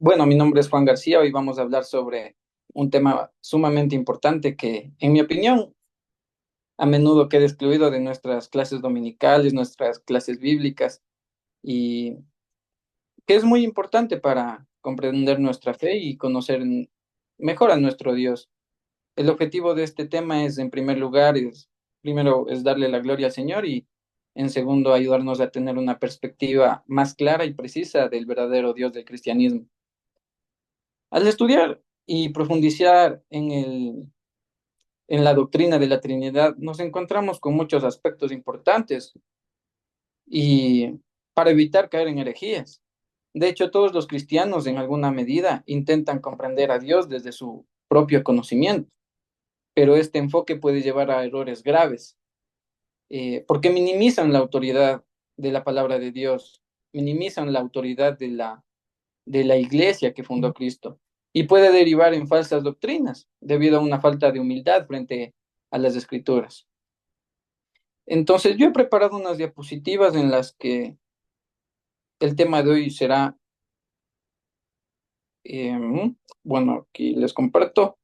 Bueno, mi nombre es Juan García. Hoy vamos a hablar sobre un tema sumamente importante que, en mi opinión, a menudo queda excluido de nuestras clases dominicales, nuestras clases bíblicas, y que es muy importante para comprender nuestra fe y conocer mejor a nuestro Dios. El objetivo de este tema es, en primer lugar, primero, es darle la gloria al Señor y, en segundo, ayudarnos a tener una perspectiva más clara y precisa del verdadero Dios del cristianismo. Al estudiar y profundizar en la doctrina de la Trinidad, nos encontramos con muchos aspectos importantes y para evitar caer en herejías. De hecho, todos los cristianos en alguna medida intentan comprender a Dios desde su propio conocimiento, pero este enfoque puede llevar a errores graves, porque minimizan la autoridad de la palabra de Dios, minimizan la autoridad de la iglesia que fundó Cristo y puede derivar en falsas doctrinas debido a una falta de humildad frente a las escrituras. Entonces, yo he preparado unas diapositivas en las que el tema de hoy será, bueno, aquí les comparto,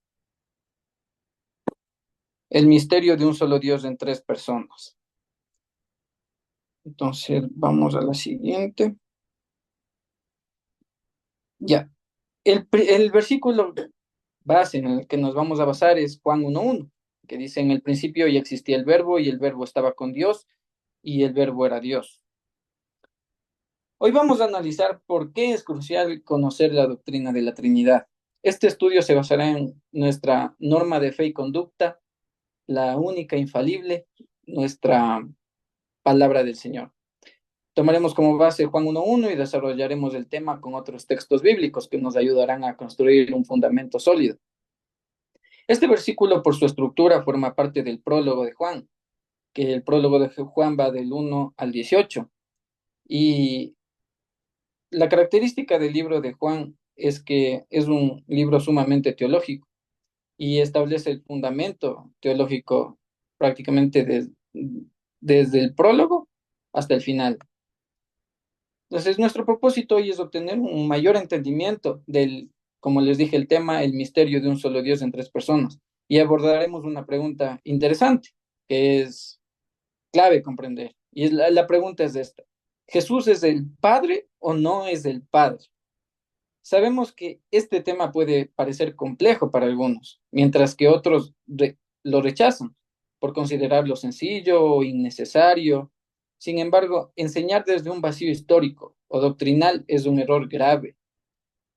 el misterio de un solo Dios en tres personas. Entonces, vamos a la siguiente. Ya, el versículo base en el que nos vamos a basar es Juan 1:1, que dice: en el principio ya existía el verbo y el verbo estaba con Dios y el verbo era Dios. Hoy vamos a analizar por qué es crucial conocer la doctrina de la Trinidad. Este estudio se basará en nuestra norma de fe y conducta, la única infalible, nuestra palabra del Señor. Tomaremos como base Juan 1:1 y desarrollaremos el tema con otros textos bíblicos que nos ayudarán a construir un fundamento sólido. Este versículo, por su estructura, forma parte del prólogo de Juan, que el prólogo de Juan va del 1 al 18. Y la característica del libro de Juan es que es un libro sumamente teológico y establece el fundamento teológico prácticamente desde el prólogo hasta el final. Entonces, nuestro propósito hoy es obtener un mayor entendimiento del, como les dije, el tema, el misterio de un solo Dios en tres personas. Y abordaremos una pregunta interesante, que es clave comprender. Y la pregunta es esta: ¿Jesús es el Padre o no es el Padre? Sabemos que este tema puede parecer complejo para algunos, mientras que otros lo rechazan por considerarlo sencillo o innecesario. Sin embargo, enseñar desde un vacío histórico o doctrinal es un error grave,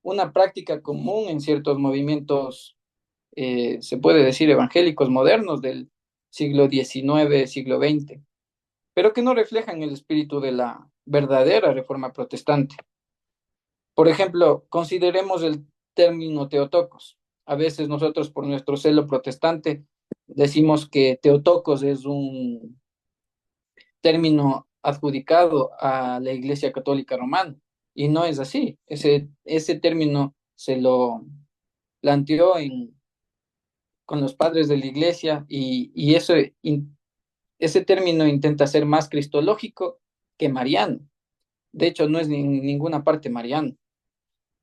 una práctica común en ciertos movimientos, se puede decir, evangélicos modernos del siglo XIX, siglo XX, pero que no reflejan el espíritu de la verdadera reforma protestante. Por ejemplo, consideremos el término Teotocos. A veces nosotros, por nuestro celo protestante, decimos que Teotocos es un término adjudicado a la Iglesia Católica Romana, y no es así. Ese término se lo planteó con los padres de la Iglesia, y ese término intenta ser más cristológico que mariano. De hecho, no es en ninguna parte mariano.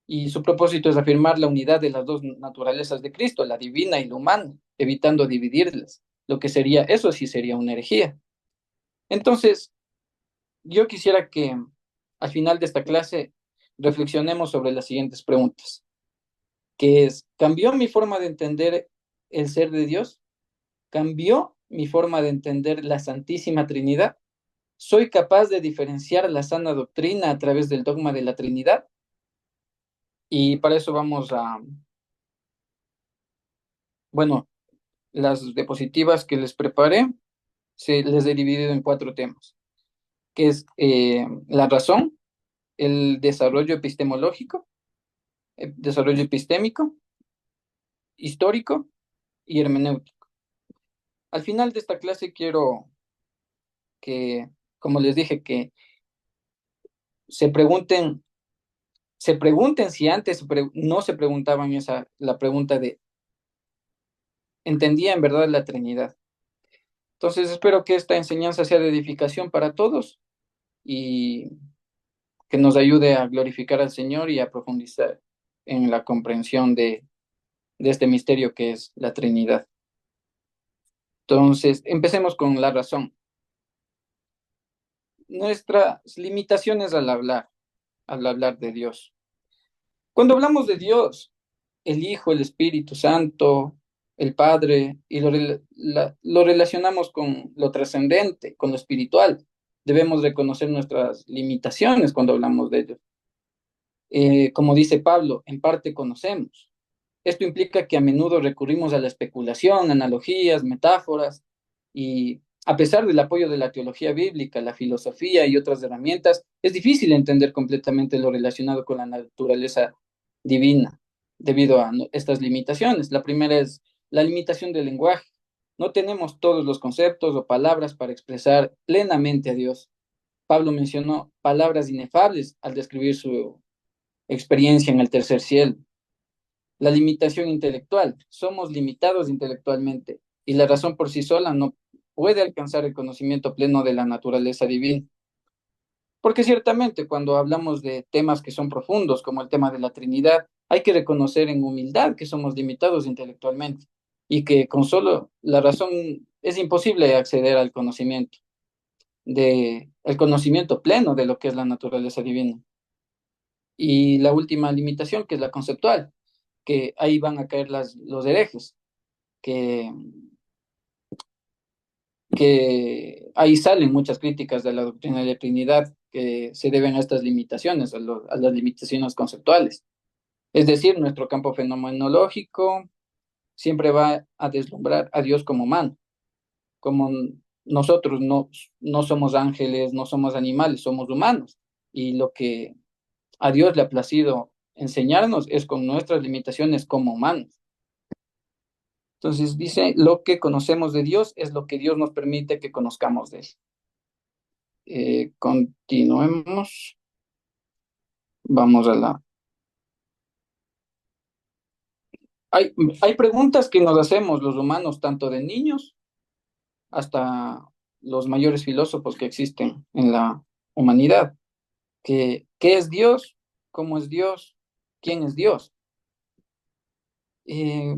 Y su propósito es afirmar la unidad de las dos naturalezas de Cristo, la divina y la humana, evitando dividirlas, lo que sería, eso sí sería una herejía. Entonces, yo quisiera que al final de esta clase reflexionemos sobre las siguientes preguntas, que es: ¿cambió mi forma de entender el ser de Dios? ¿Cambió mi forma de entender la Santísima Trinidad? ¿Soy capaz de diferenciar la sana doctrina a través del dogma de la Trinidad? Y para eso vamos a, bueno, las diapositivas que les preparé, se les he dividido en cuatro temas, que es la razón, el desarrollo epistemológico, el desarrollo epistémico, histórico y hermenéutico. Al final de esta clase quiero que, como les dije, que se pregunten, se pregunten si antes no se preguntaban la pregunta de: ¿entendía en verdad la Trinidad? Entonces espero que esta enseñanza sea de edificación para todos y que nos ayude a glorificar al Señor y a profundizar. en la comprensión de este misterio que es la Trinidad. Entonces, empecemos con la razón. Nuestras limitaciones al hablar de Dios. Cuando hablamos de Dios, el Hijo, el Espíritu Santo, el Padre, y lo relacionamos con lo trascendente, con lo espiritual, debemos reconocer nuestras limitaciones cuando hablamos de ellos. Como dice Pablo, en parte conocemos. Esto implica que a menudo recurrimos a la especulación, analogías, metáforas, y a pesar del apoyo de la teología bíblica, la filosofía y otras herramientas, es difícil entender completamente lo relacionado con la naturaleza divina debido a estas limitaciones. La primera es la limitación del lenguaje. No tenemos todos los conceptos o palabras para expresar plenamente a Dios. Pablo mencionó palabras inefables al describir su experiencia en el tercer cielo. La limitación intelectual. Somos limitados intelectualmente y la razón por sí sola no puede alcanzar el conocimiento pleno de la naturaleza divina. Porque ciertamente cuando hablamos de temas que son profundos, como el tema de la Trinidad, hay que reconocer en humildad que somos limitados intelectualmente y que con solo la razón es imposible acceder al conocimiento, el conocimiento pleno de lo que es la naturaleza divina. Y la última limitación, que es la conceptual, que ahí van a caer los herejes, que, que ahí salen muchas críticas de la doctrina de la Trinidad que se deben a estas limitaciones, a las limitaciones conceptuales. Es decir, nuestro campo fenomenológico siempre va a deslumbrar a Dios como humano, como nosotros no somos ángeles, no somos animales, somos humanos. Y lo que a Dios le ha placido enseñarnos es con nuestras limitaciones como humanos. Entonces dice, lo que conocemos de Dios es lo que Dios nos permite que conozcamos de Él. Continuemos. Vamos a la... Hay preguntas que nos hacemos los humanos, tanto de niños hasta los mayores filósofos que existen en la humanidad. ¿Qué es Dios? ¿Cómo es Dios? ¿Quién es Dios? Eh,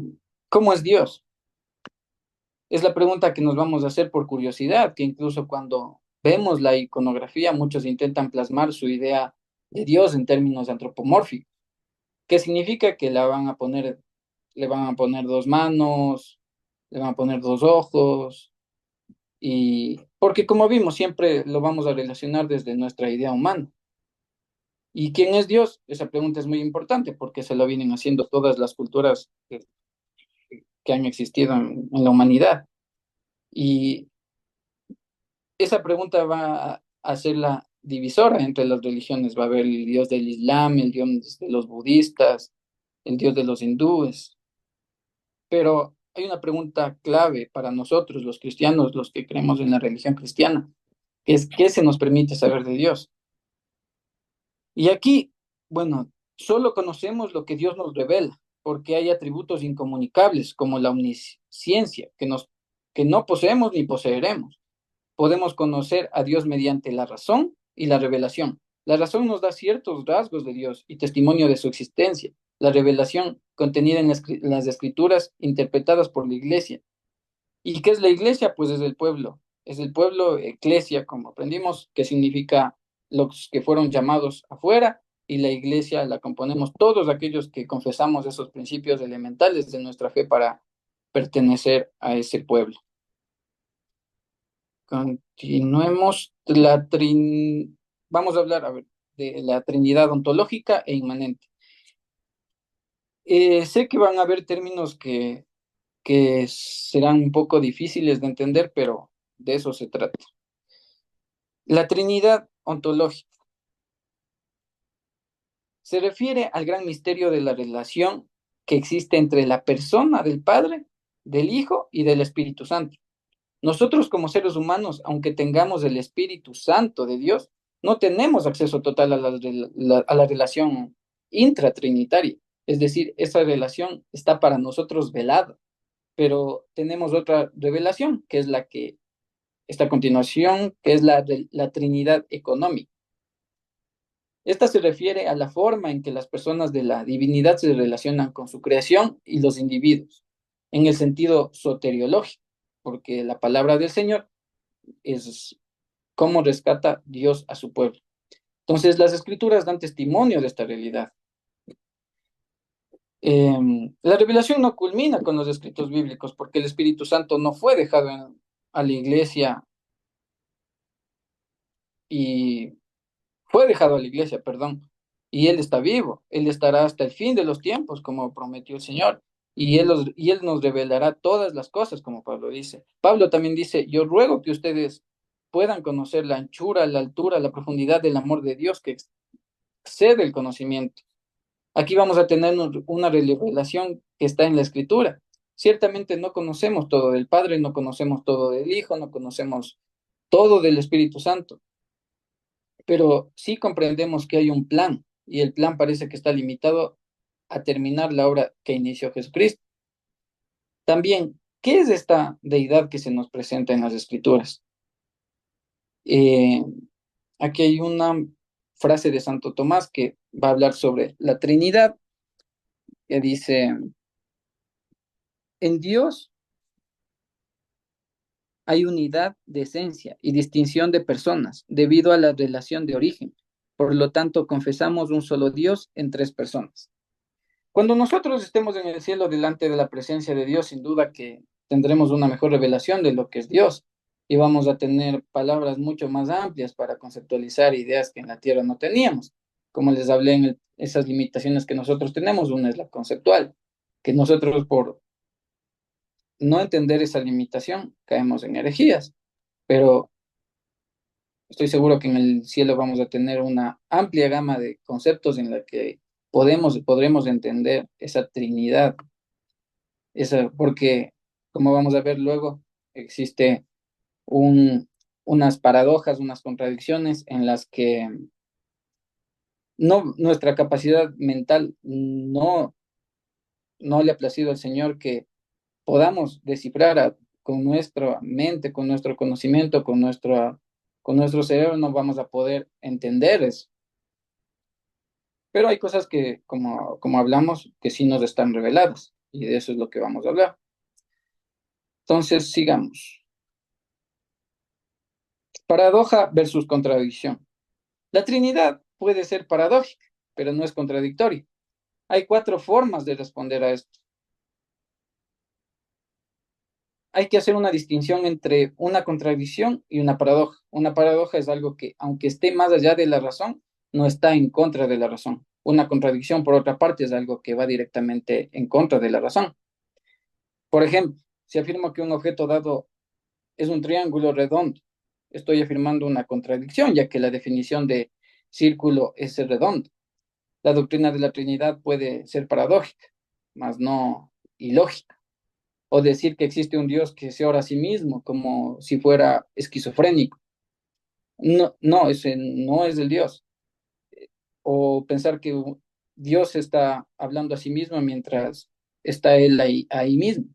¿Cómo es Dios? Es la pregunta que nos vamos a hacer por curiosidad, que incluso cuando vemos la iconografía, muchos intentan plasmar su idea de Dios en términos antropomórficos, que significa que le van a poner dos manos, le van a poner dos ojos, y porque como vimos, siempre lo vamos a relacionar desde nuestra idea humana. ¿Y quién es Dios? Esa pregunta es muy importante porque se lo vienen haciendo todas las culturas que han existido en la humanidad. Y esa pregunta va a ser la divisora entre las religiones. Va a haber el Dios del Islam, el Dios de los budistas, el Dios de los hindúes. Pero hay una pregunta clave para nosotros, los cristianos, los que creemos en la religión cristiana, que es ¿qué se nos permite saber de Dios? Y aquí, bueno, solo conocemos lo que Dios nos revela, porque hay atributos incomunicables como la omnisciencia, que no poseemos ni poseeremos. Podemos conocer a Dios mediante la razón y la revelación. La razón nos da ciertos rasgos de Dios y testimonio de su existencia. La revelación contenida en las escrituras interpretadas por la iglesia. ¿Y qué es la iglesia? Pues es el pueblo, eclesia, como aprendimos, que significa los que fueron llamados afuera, y la iglesia la componemos todos aquellos que confesamos esos principios elementales de nuestra fe para pertenecer a ese pueblo. Continuemos. Vamos a hablar, a ver, de la Trinidad ontológica e inmanente. Sé que van a haber términos que serán un poco difíciles de entender, pero de eso se trata. La Trinidad ontológica se refiere al gran misterio de la relación que existe entre la persona del Padre, del Hijo y del Espíritu Santo. Nosotros como seres humanos, aunque tengamos el Espíritu Santo de Dios, no tenemos acceso total a la relación intratrinitaria. Es decir, esa relación está para nosotros velada, pero tenemos otra revelación, que es la que está a continuación, que es la de la Trinidad económica. Esta se refiere a la forma en que las personas de la divinidad se relacionan con su creación y los individuos, en el sentido soteriológico, porque la palabra del Señor es cómo rescata Dios a su pueblo. Entonces, las escrituras dan testimonio de esta realidad. La revelación no culmina con los escritos bíblicos, porque el Espíritu Santo no fue dejado a la iglesia y fue dejado a la iglesia, perdón, y Él está vivo, Él estará hasta el fin de los tiempos, como prometió el Señor, y él nos revelará todas las cosas, como Pablo dice. Pablo también dice, yo ruego que ustedes puedan conocer la anchura, la altura, la profundidad del amor de Dios que excede el conocimiento. Aquí vamos a tener una revelación que está en la Escritura. Ciertamente no conocemos todo del Padre, no conocemos todo del Hijo, no conocemos todo del Espíritu Santo, pero sí comprendemos que hay un plan y el plan parece que está limitado a terminar la obra que inició Jesucristo. También, ¿qué es esta deidad que se nos presenta en las Escrituras? Eh, Aquí hay una frase de Santo Tomás que va a hablar sobre la Trinidad, que dice, en Dios hay unidad de esencia y distinción de personas debido a la relación de origen. Por lo tanto, confesamos un solo Dios en tres personas. Cuando nosotros estemos en el cielo delante de la presencia de Dios, sin duda que tendremos una mejor revelación de lo que es Dios y vamos a tener palabras mucho más amplias para conceptualizar ideas que en la tierra no teníamos. Como les hablé en esas limitaciones que nosotros tenemos, una es la conceptual, que nosotros por no entender esa limitación caemos en herejías, pero estoy seguro que en el cielo vamos a tener una amplia gama de conceptos en la que podremos entender esa Trinidad, porque, como vamos a ver luego, existe un, unas paradojas, unas contradicciones en las que nuestra capacidad mental no le ha placido al Señor que podamos descifrar con nuestra mente, con nuestro conocimiento, con nuestro cerebro, no vamos a poder entender eso. Pero hay cosas que, como hablamos, que sí nos están reveladas, y de eso es lo que vamos a hablar. Entonces, sigamos. Paradoja versus contradicción. La Trinidad puede ser paradójica, pero no es contradictoria. Hay cuatro formas de responder a esto. Hay que hacer una distinción entre una contradicción y una paradoja. Una paradoja es algo que, aunque esté más allá de la razón, no está en contra de la razón. Una contradicción, por otra parte, es algo que va directamente en contra de la razón. Por ejemplo, si afirmo que un objeto dado es un triángulo redondo, estoy afirmando una contradicción, ya que la definición de círculo es ser redondo. La doctrina de la Trinidad puede ser paradójica, mas no ilógica. O decir que existe un Dios que se ora a sí mismo como si fuera esquizofrénico. No, no, ese no es el Dios. O pensar que Dios está hablando a sí mismo mientras está él ahí mismo.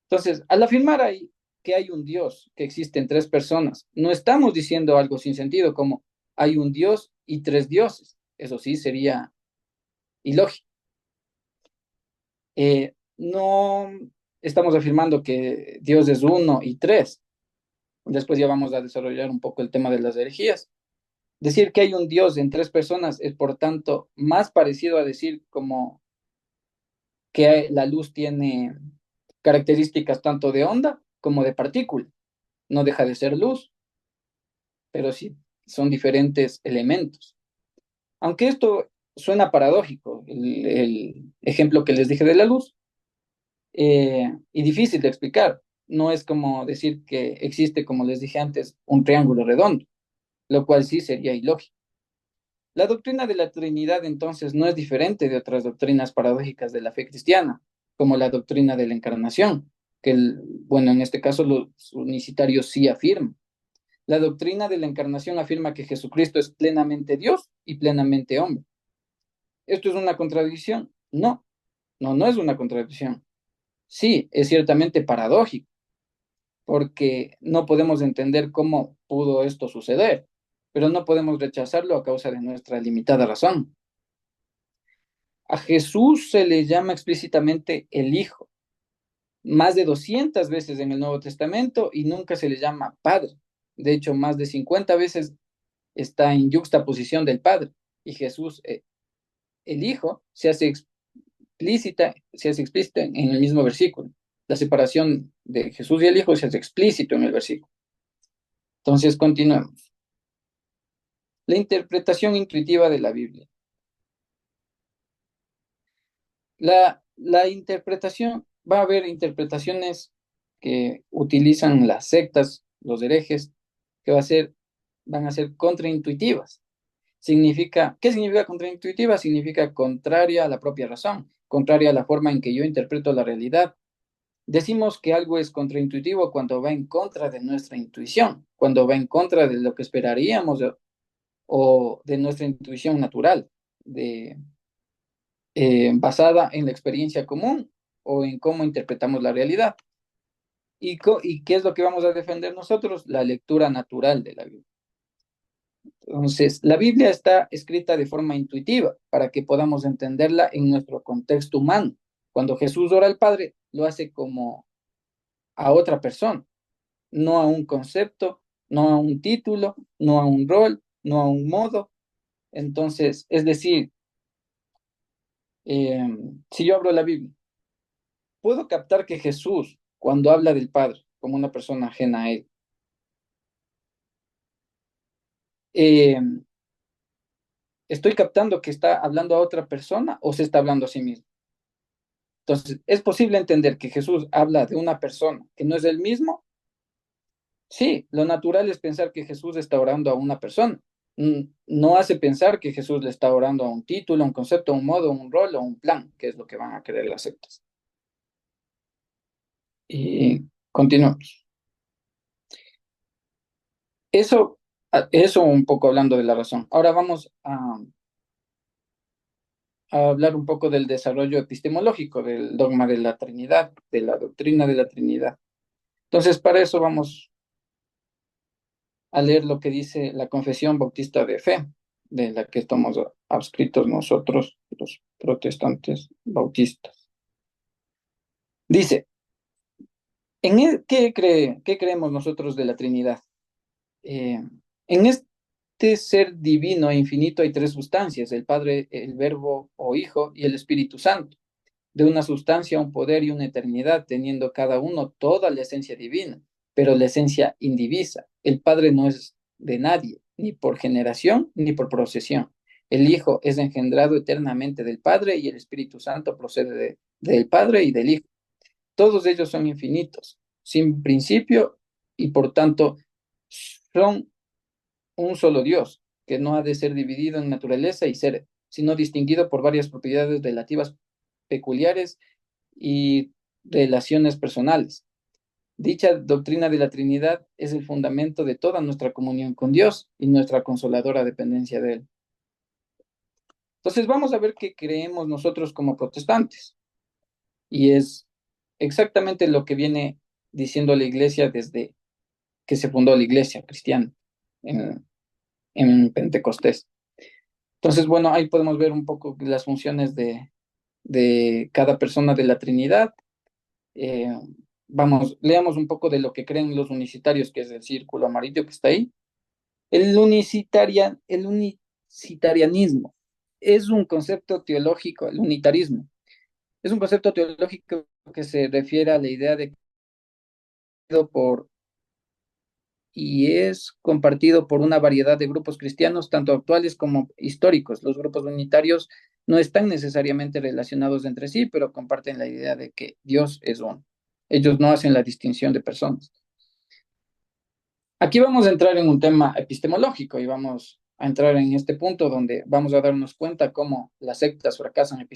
Entonces, al afirmar ahí que hay un Dios que existe en tres personas, no estamos diciendo algo sin sentido como hay un Dios y tres dioses. Eso sí sería ilógico. No estamos afirmando que Dios es uno y tres. Después ya vamos a desarrollar un poco el tema de las herejías. Decir que hay un Dios en tres personas es, por tanto, más parecido a decir como que la luz tiene características tanto de onda como de partícula. No deja de ser luz, pero sí son diferentes elementos. Aunque esto suena paradójico, el ejemplo que les dije de la luz, y difícil de explicar, no es como decir que existe, como les dije antes, un triángulo redondo, lo cual sí sería ilógico. La doctrina de la Trinidad entonces no es diferente de otras doctrinas paradójicas de la fe cristiana, como la doctrina de la encarnación, que, bueno, en este caso los unicitarios sí afirman. La doctrina de la encarnación afirma que Jesucristo es plenamente Dios y plenamente hombre. ¿Esto es una contradicción? No, no es una contradicción. Sí, es ciertamente paradójico, porque no podemos entender cómo pudo esto suceder. pero no podemos rechazarlo a causa de nuestra limitada razón. A Jesús se le llama explícitamente el Hijo, más de 200 veces en el Nuevo Testamento, y nunca se le llama Padre. De hecho, más de 50 veces está en yuxtaposición del Padre, y Jesús, el Hijo, se hace explícita en el mismo versículo. La separación de Jesús y el Hijo se hace explícito en el versículo. Entonces, continuemos. La interpretación intuitiva de la Biblia. La interpretación, va a haber interpretaciones que utilizan las sectas, los herejes, que van a ser contraintuitivas. ¿Qué significa contraintuitiva? Significa contraria a la propia razón, contraria a la forma en que yo interpreto la realidad. Decimos que algo es contraintuitivo cuando va en contra de nuestra intuición, cuando va en contra de lo que esperaríamos o de nuestra intuición natural, basada en la experiencia común o en cómo interpretamos la realidad. ¿Y qué es lo que vamos a defender nosotros? La lectura natural de la Biblia. Entonces, la Biblia está escrita de forma intuitiva para que podamos entenderla en nuestro contexto humano. Cuando Jesús ora al Padre, lo hace como a otra persona, no a un concepto, no a un título, no a un rol, no a un modo. Entonces, es decir, si yo abro la Biblia, puedo captar que Jesús, cuando habla del Padre como una persona ajena a él, eh, estoy captando que está hablando a otra persona o se está hablando a sí mismo. Entonces, ¿es posible entender que Jesús habla de una persona que no es el mismo? Sí, lo natural es pensar que Jesús está orando a una persona. No hace pensar que Jesús le está orando a un título, a un concepto, a un modo, a un rol o a un plan, que es lo que van a querer las sectas. Y continuamos. Eso un poco hablando de la razón. Ahora vamos a hablar un poco del desarrollo epistemológico del dogma de la Trinidad, de la doctrina de la Trinidad. Entonces, para eso vamos a leer lo que dice la Confesión Bautista de Fe, de la que estamos adscritos nosotros, los protestantes bautistas. Dice, ¿qué creemos nosotros de la Trinidad? En este ser divino e infinito hay tres sustancias, el Padre, el Verbo o Hijo y el Espíritu Santo. De una sustancia, un poder y una eternidad, teniendo cada uno toda la esencia divina, pero la esencia indivisa. El Padre no es de nadie, ni por generación, ni por procesión. El Hijo es engendrado eternamente del Padre y el Espíritu Santo procede del Padre y del Hijo. Todos ellos son infinitos, sin principio y por tanto son un solo Dios, que no ha de ser dividido en naturaleza y ser, sino distinguido por varias propiedades relativas peculiares y relaciones personales. Dicha doctrina de la Trinidad es el fundamento de toda nuestra comunión con Dios y nuestra consoladora dependencia de Él. Entonces vamos a ver qué creemos nosotros como protestantes. Y es exactamente lo que viene diciendo la iglesia desde que se fundó la iglesia cristiana en, en Pentecostés. Entonces, bueno, ahí podemos ver un poco las funciones de cada persona de la Trinidad. Eh, leamos un poco de lo que creen los unicitarios, que es el círculo amarillo que está ahí. El unicitarianismo es un concepto teológico, el unitarismo. Es un concepto teológico que se refiere a la idea de por y es compartido por una variedad de grupos cristianos, tanto actuales como históricos. Los grupos unitarios no están necesariamente relacionados entre sí, pero comparten la idea de que Dios es uno. Ellos no hacen la distinción de personas. Aquí vamos a entrar en un tema epistemológico y vamos a entrar en este punto donde vamos a darnos cuenta cómo las sectas fracasan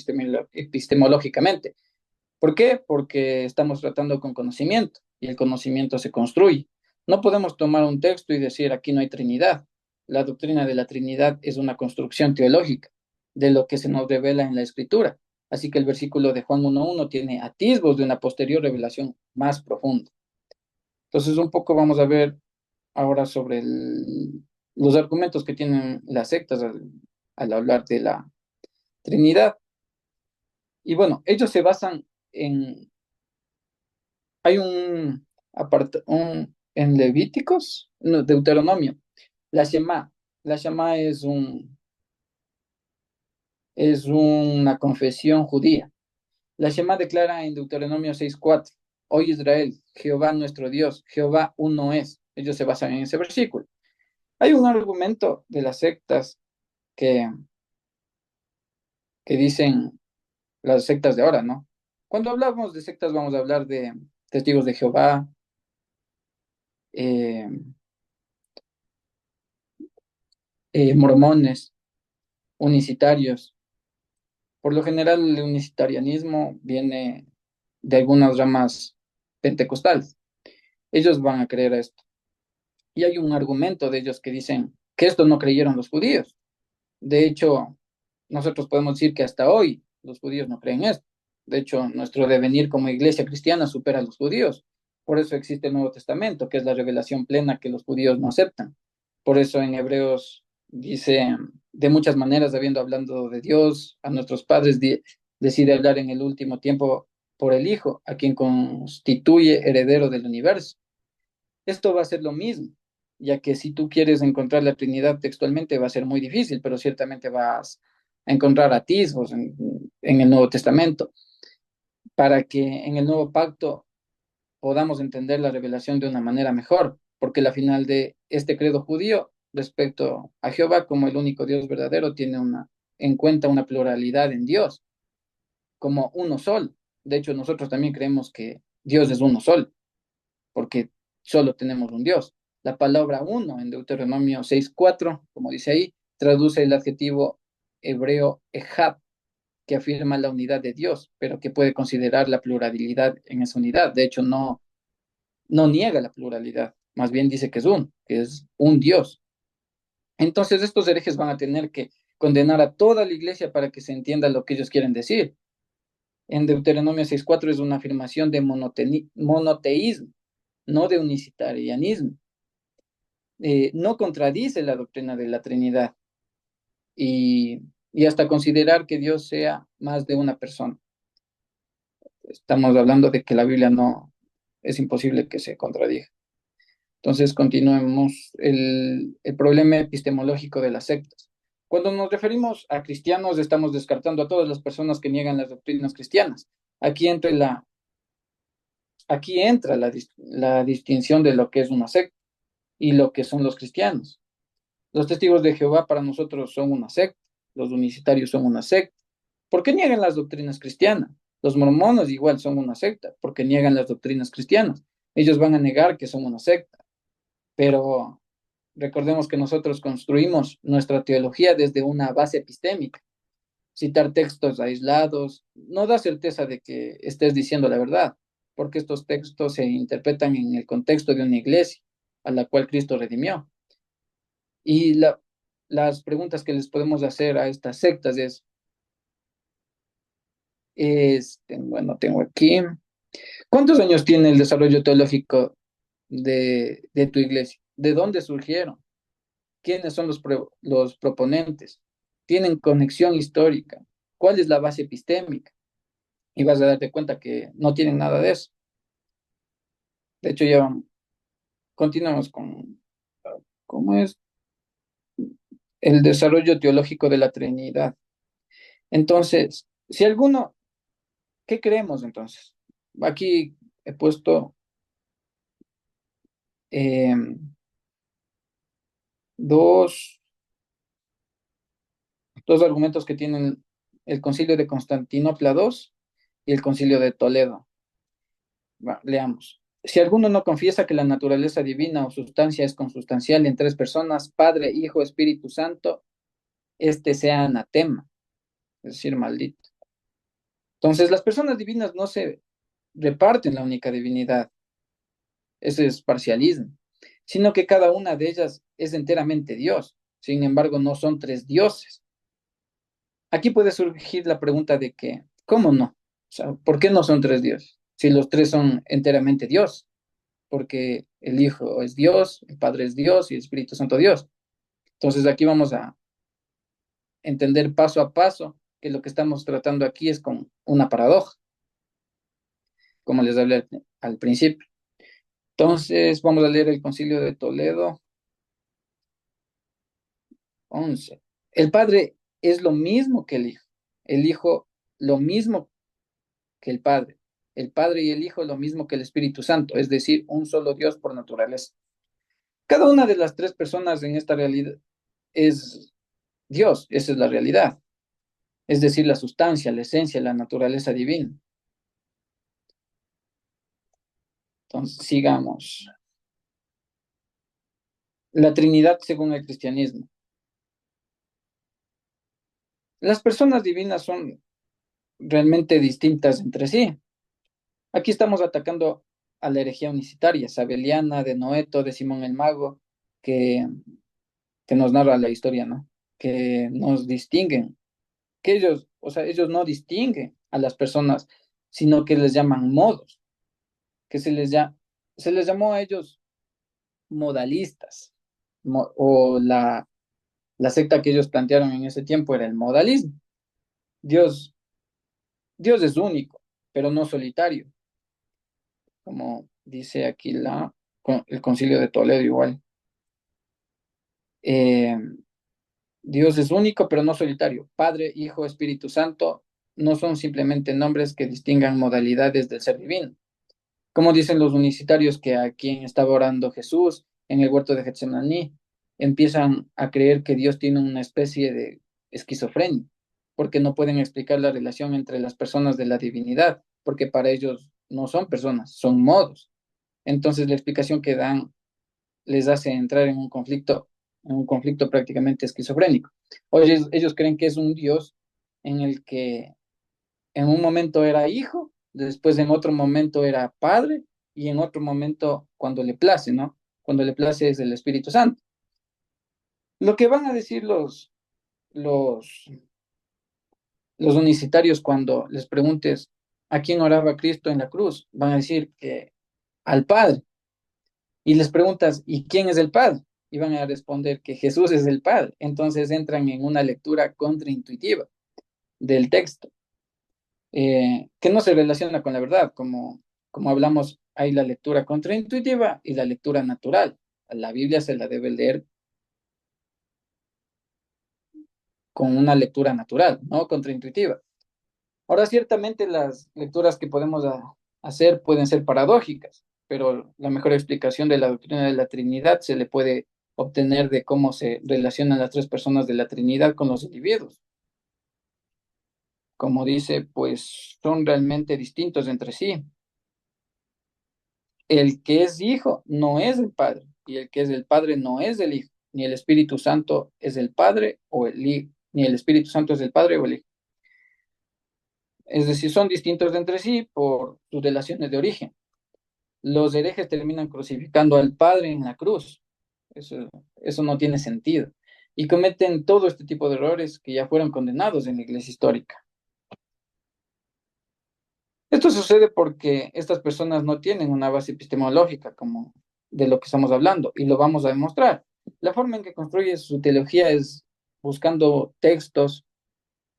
epistemológicamente. ¿Por qué? Porque estamos tratando con conocimiento y el conocimiento se construye. No podemos tomar un texto y decir aquí no hay Trinidad. La doctrina de la Trinidad es una construcción teológica de lo que se nos revela en la Escritura. Así que el versículo de Juan 1.1 tiene atisbos de una posterior revelación más profunda. Entonces, un poco vamos a ver ahora sobre los argumentos que tienen las sectas al hablar de la Trinidad. Y bueno, ellos se basan en, hay en Levíticos, no, Deuteronomio, la Shema. La Shema es una confesión judía. La Shema declara en Deuteronomio 6:4, Oye Israel, Jehová nuestro Dios, Jehová uno es. Ellos se basan en ese versículo. Hay un argumento de las sectas que, que dicen, las sectas de ahora, ¿no? Cuando hablamos de sectas vamos a hablar de testigos de Jehová, eh, mormones, unicitarios. Por lo general el unicitarianismo viene de algunas ramas pentecostales. Ellos van a creer esto. Y hay un argumento de ellos que dicen que esto no creyeron los judíos. De hecho, nosotros podemos decir que hasta hoy los judíos no creen esto. De hecho, nuestro devenir como iglesia cristiana supera a los judíos. Por eso existe el Nuevo Testamento, que es la revelación plena que los judíos no aceptan. Por eso en Hebreos dice, de muchas maneras, habiendo hablando de Dios, a nuestros padres decide hablar en el último tiempo por el Hijo, a quien constituye heredero del universo. Esto va a ser lo mismo, ya que si tú quieres encontrar la Trinidad textualmente va a ser muy difícil, pero ciertamente vas a encontrar atisbos en el Nuevo Testamento, para que en el nuevo pacto podamos entender la revelación de una manera mejor, porque la final de este credo judío respecto a Jehová como el único Dios verdadero tiene en cuenta una pluralidad en Dios, como uno solo. De hecho, nosotros también creemos que Dios es uno solo, porque solo tenemos un Dios. La palabra uno en Deuteronomio 6:4, como dice ahí, traduce el adjetivo hebreo ejad, que afirma la unidad de Dios, pero que puede considerar la pluralidad en esa unidad. De hecho, no niega la pluralidad, más bien dice que es un Dios. Entonces, estos herejes van a tener que condenar a toda la iglesia para que se entienda lo que ellos quieren decir. En Deuteronomio 6:4 es una afirmación de monoteísmo, no de unicitarianismo. No contradice la doctrina de la Trinidad y, y hasta considerar que Dios sea más de una persona. Estamos hablando de que la Biblia no es imposible que se contradiga. Entonces, continuemos el problema epistemológico de las sectas. Cuando nos referimos a cristianos, estamos descartando a todas las personas que niegan las doctrinas cristianas. Aquí entra la distinción de lo que es una secta y lo que son los cristianos. Los testigos de Jehová para nosotros son una secta, los unicitarios son una secta. ¿Por qué niegan las doctrinas cristianas? Los mormones igual son una secta, porque niegan las doctrinas cristianas. Ellos van a negar que son una secta, pero recordemos que nosotros construimos nuestra teología desde una base epistémica. Citar textos aislados no da certeza de que estés diciendo la verdad, porque estos textos se interpretan en el contexto de una iglesia a la cual Cristo redimió. Y las preguntas que les podemos hacer a estas sectas bueno, tengo aquí, ¿cuántos años tiene el desarrollo teológico de tu iglesia? ¿De dónde surgieron? ¿Quiénes son los proponentes? ¿Tienen conexión histórica? ¿Cuál es la base epistémica? Y vas a darte cuenta que no tienen nada de eso. De hecho, ya continuamos con cómo es el desarrollo teológico de la Trinidad. Entonces, si alguno, ¿qué creemos entonces? Aquí he puesto eh, dos, dos argumentos que tienen el Concilio de Constantinopla II y el Concilio de Toledo. Leamos. Si alguno no confiesa que la naturaleza divina o sustancia es consustancial en tres personas, Padre, Hijo, Espíritu Santo, este sea anatema, es decir, maldito. Entonces, las personas divinas no se reparten la única divinidad, ese es parcialismo, sino que cada una de ellas es enteramente Dios. Sin embargo, no son tres dioses. Aquí puede surgir la pregunta de que, ¿cómo no? O sea, ¿por qué no son tres dioses? Si los tres son enteramente Dios, porque el Hijo es Dios, el Padre es Dios y el Espíritu Santo Dios. Entonces aquí vamos a entender paso a paso que lo que estamos tratando aquí es con una paradoja, como les hablé al principio. Entonces vamos a leer el Concilio de Toledo 11. El Padre es lo mismo que el Hijo lo mismo que el Padre y el Hijo lo mismo que el Espíritu Santo, es decir, un solo Dios por naturaleza. Cada una de las tres personas en esta realidad es Dios, esa es la realidad, es decir, la sustancia, la esencia, la naturaleza divina. Entonces, sigamos. La Trinidad según el cristianismo. Las personas divinas son realmente distintas entre sí. Aquí estamos atacando a la herejía unicitaria, sabeliana, de Noeto, de Simón el Mago, que, que nos narra la historia, ¿no? Que nos distinguen, que ellos, o sea, ellos no distinguen a las personas, sino que les llaman modos, que se les llamó a ellos modalistas, o la secta que ellos plantearon en ese tiempo era el modalismo. Dios, Dios es único, pero no solitario, como dice aquí el Concilio de Toledo igual. Eh, Dios es único, pero no solitario. Padre, Hijo, Espíritu Santo no son simplemente nombres que distingan modalidades del ser divino. Como dicen los unicitarios que a quien estaba orando Jesús en el huerto de Getsemaní, empiezan a creer que Dios tiene una especie de esquizofrenia, porque no pueden explicar la relación entre las personas de la divinidad, porque para ellos no son personas, son modos. Entonces la explicación que dan les hace entrar en un conflicto prácticamente esquizofrénico. O ellos creen que es un Dios en el que en un momento era hijo, después en otro momento era padre y en otro momento cuando le place, ¿no? Cuando le place es el Espíritu Santo. Lo que van a decir los, los unicitarios cuando les preguntes a quién oraba Cristo en la cruz, van a decir que al Padre. Y les preguntas, ¿y quién es el Padre? Y van a responder que Jesús es el Padre. Entonces entran en una lectura contraintuitiva del texto, que no se relaciona con la verdad. Como hablamos, hay la lectura contraintuitiva y la lectura natural. La Biblia se la debe leer con una lectura natural, no contraintuitiva. Ahora, ciertamente las lecturas que podemos hacer pueden ser paradójicas, pero la mejor explicación de la doctrina de la Trinidad se le puede obtener de cómo se relacionan las tres personas de la Trinidad con los individuos. Como dice, pues son realmente distintos entre sí. El que es hijo no es el Padre, y el que es el Padre no es el Hijo, ni el Espíritu Santo es el Padre o el Hijo, ni el Espíritu Santo es el Padre o el Hijo. Es decir, son distintos de entre sí por sus relaciones de origen. Los herejes terminan crucificando al Padre en la cruz. Eso no tiene sentido. Y cometen todo este tipo de errores que ya fueron condenados en la iglesia histórica. Esto sucede porque estas personas no tienen una base epistemológica como de lo que estamos hablando y lo vamos a demostrar. La forma en que construye su teología es buscando textos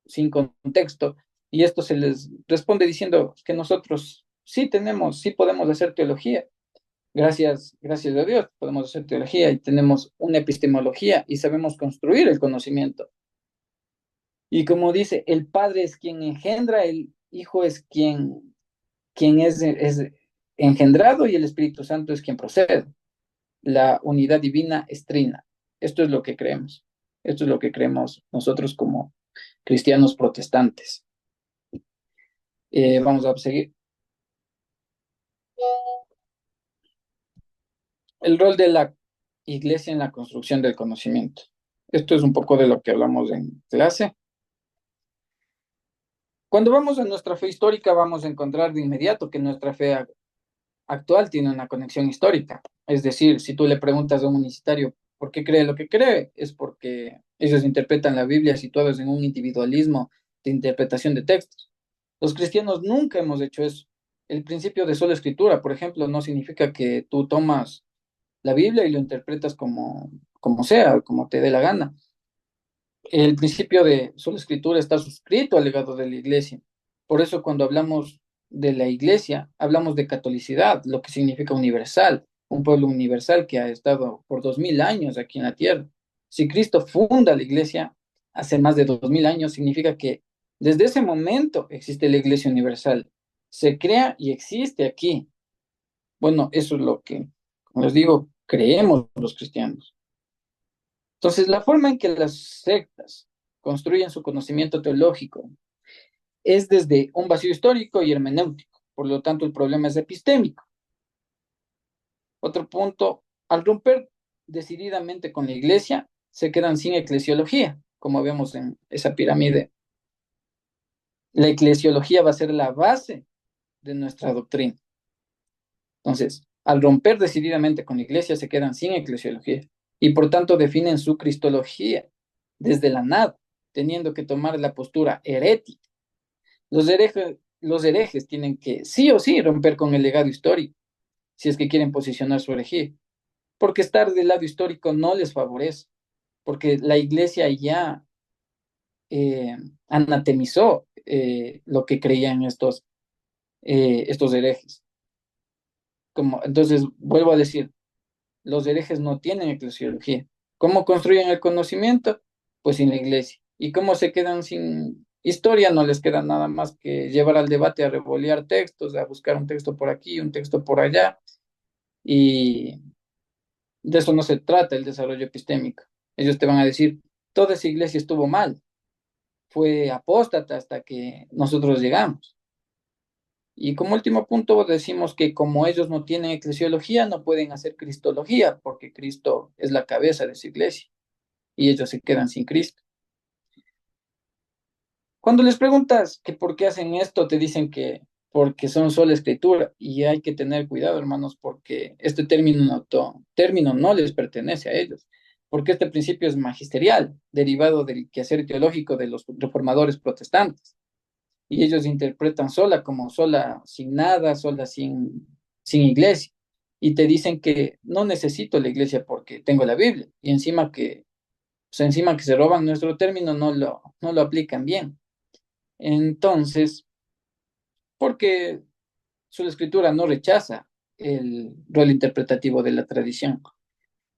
sin contexto y esto se les responde diciendo que nosotros sí podemos hacer teología. Gracias a Dios podemos hacer teología y tenemos una epistemología y sabemos construir el conocimiento. Y como dice, el Padre es quien engendra, el Hijo es quien es engendrado y el Espíritu Santo es quien procede. La unidad divina es trina. Esto es lo que creemos. Esto es lo que creemos nosotros como cristianos protestantes. Vamos a seguir. El rol de la iglesia en la construcción del conocimiento. Esto es un poco de lo que hablamos en clase. Cuando vamos a nuestra fe histórica, vamos a encontrar de inmediato que nuestra fe actual tiene una conexión histórica. Es decir, si tú le preguntas a un unicitario por qué cree lo que cree, es porque ellos interpretan la Biblia situados en un individualismo de interpretación de textos. Los cristianos nunca hemos hecho eso. El principio de sola escritura, por ejemplo, no significa que tú tomas la Biblia y lo interpretas como sea, como te dé la gana. El principio de sola escritura está suscrito al legado de la iglesia. Por eso cuando hablamos de la iglesia, hablamos de catolicidad, lo que significa universal, un pueblo universal que ha estado por 2000 años aquí en la tierra. Si Cristo funda la iglesia hace más de 2000 años, significa que desde ese momento existe la iglesia universal. Se crea y existe aquí. Bueno, eso es lo que, como les digo, creemos los cristianos. Entonces, la forma en que las sectas construyen su conocimiento teológico es desde un vacío histórico y hermenéutico. Por lo tanto, el problema es epistémico. Otro punto, al romper decididamente con la iglesia, se quedan sin eclesiología, como vemos en esa pirámide. La eclesiología va a ser la base de nuestra doctrina. Entonces, al romper decididamente con la iglesia, se quedan sin eclesiología y por tanto definen su cristología desde la nada, teniendo que tomar la postura herética. Los herejes tienen que sí o sí romper con el legado histórico si es que quieren posicionar su herejía, porque estar del lado histórico no les favorece, porque la iglesia ya eh, anatemizó lo que creían estos herejes. Entonces, vuelvo a decir, los herejes no tienen eclesiología. ¿Cómo construyen el conocimiento? Pues sin la iglesia. ¿Y cómo se quedan sin historia? No les queda nada más que llevar al debate a revolear textos, a buscar un texto por aquí, un texto por allá. Y de eso no se trata el desarrollo epistémico. Ellos te van a decir, toda esa iglesia estuvo mal, fue apóstata hasta que nosotros llegamos. Y como último punto decimos que como ellos no tienen eclesiología, no pueden hacer cristología, porque Cristo es la cabeza de esa iglesia y ellos se quedan sin Cristo. Cuando les preguntas que por qué hacen esto, te dicen que porque son sola escritura y hay que tener cuidado, hermanos, porque este término no les pertenece a ellos, porque este principio es magisterial, derivado del quehacer teológico de los reformadores protestantes y ellos interpretan sola como sola sin nada, sola sin iglesia. Y te dicen que no necesito la iglesia porque tengo la Biblia. Y encima que se roban nuestro término, no lo aplican bien. Entonces, porque su escritura no rechaza el rol interpretativo de la tradición.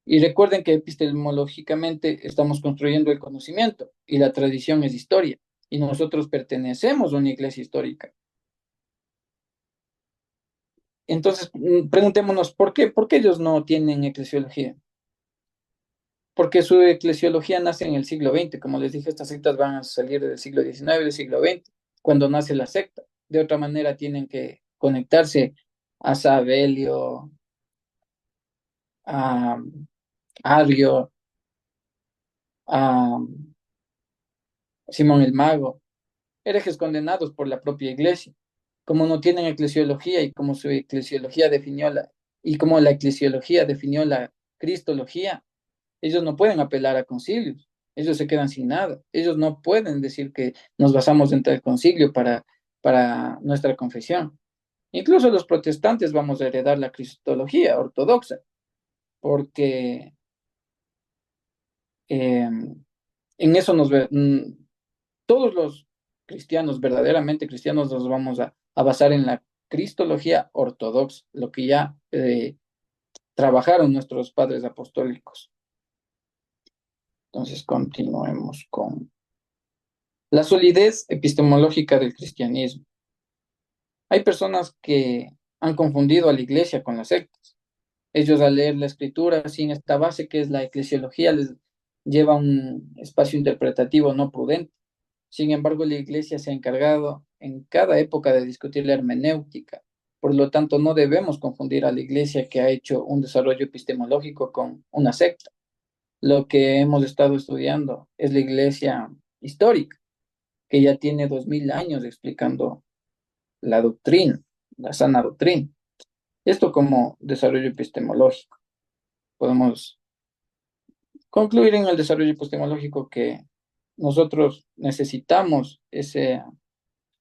Y recuerden que epistemológicamente estamos construyendo el conocimiento y la tradición es historia. Y nosotros pertenecemos a una iglesia histórica. Entonces, preguntémonos, ¿por qué ellos no tienen eclesiología? Porque su eclesiología nace en el siglo XX. Como les dije, estas sectas van a salir del siglo XIX, del siglo XX, cuando nace la secta. De otra manera, tienen que conectarse a Sabelio, a Arrio, a Simón el Mago, herejes condenados por la propia iglesia. Como no tienen eclesiología y como su eclesiología y como la eclesiología definió la cristología, ellos no pueden apelar a concilios, ellos se quedan sin nada, ellos no pueden decir que nos basamos dentro del concilio para nuestra confesión. Incluso los protestantes vamos a heredar la cristología ortodoxa, porque eh, en eso todos los cristianos, verdaderamente cristianos, nos vamos a basar en la cristología ortodoxa, lo que ya trabajaron nuestros padres apostólicos. Entonces, continuemos con la solidez epistemológica del cristianismo. Hay personas que han confundido a la iglesia con las sectas. Ellos al leer la escritura sin esta base que es la eclesiología les lleva a un espacio interpretativo no prudente. Sin embargo, la iglesia se ha encargado en cada época de discutir la hermenéutica. Por lo tanto, no debemos confundir a la iglesia que ha hecho un desarrollo epistemológico con una secta. Lo que hemos estado estudiando es la iglesia histórica, que ya tiene 2000 años explicando la doctrina, la sana doctrina. Esto como desarrollo epistemológico. Podemos concluir en el desarrollo epistemológico que nosotros necesitamos ese...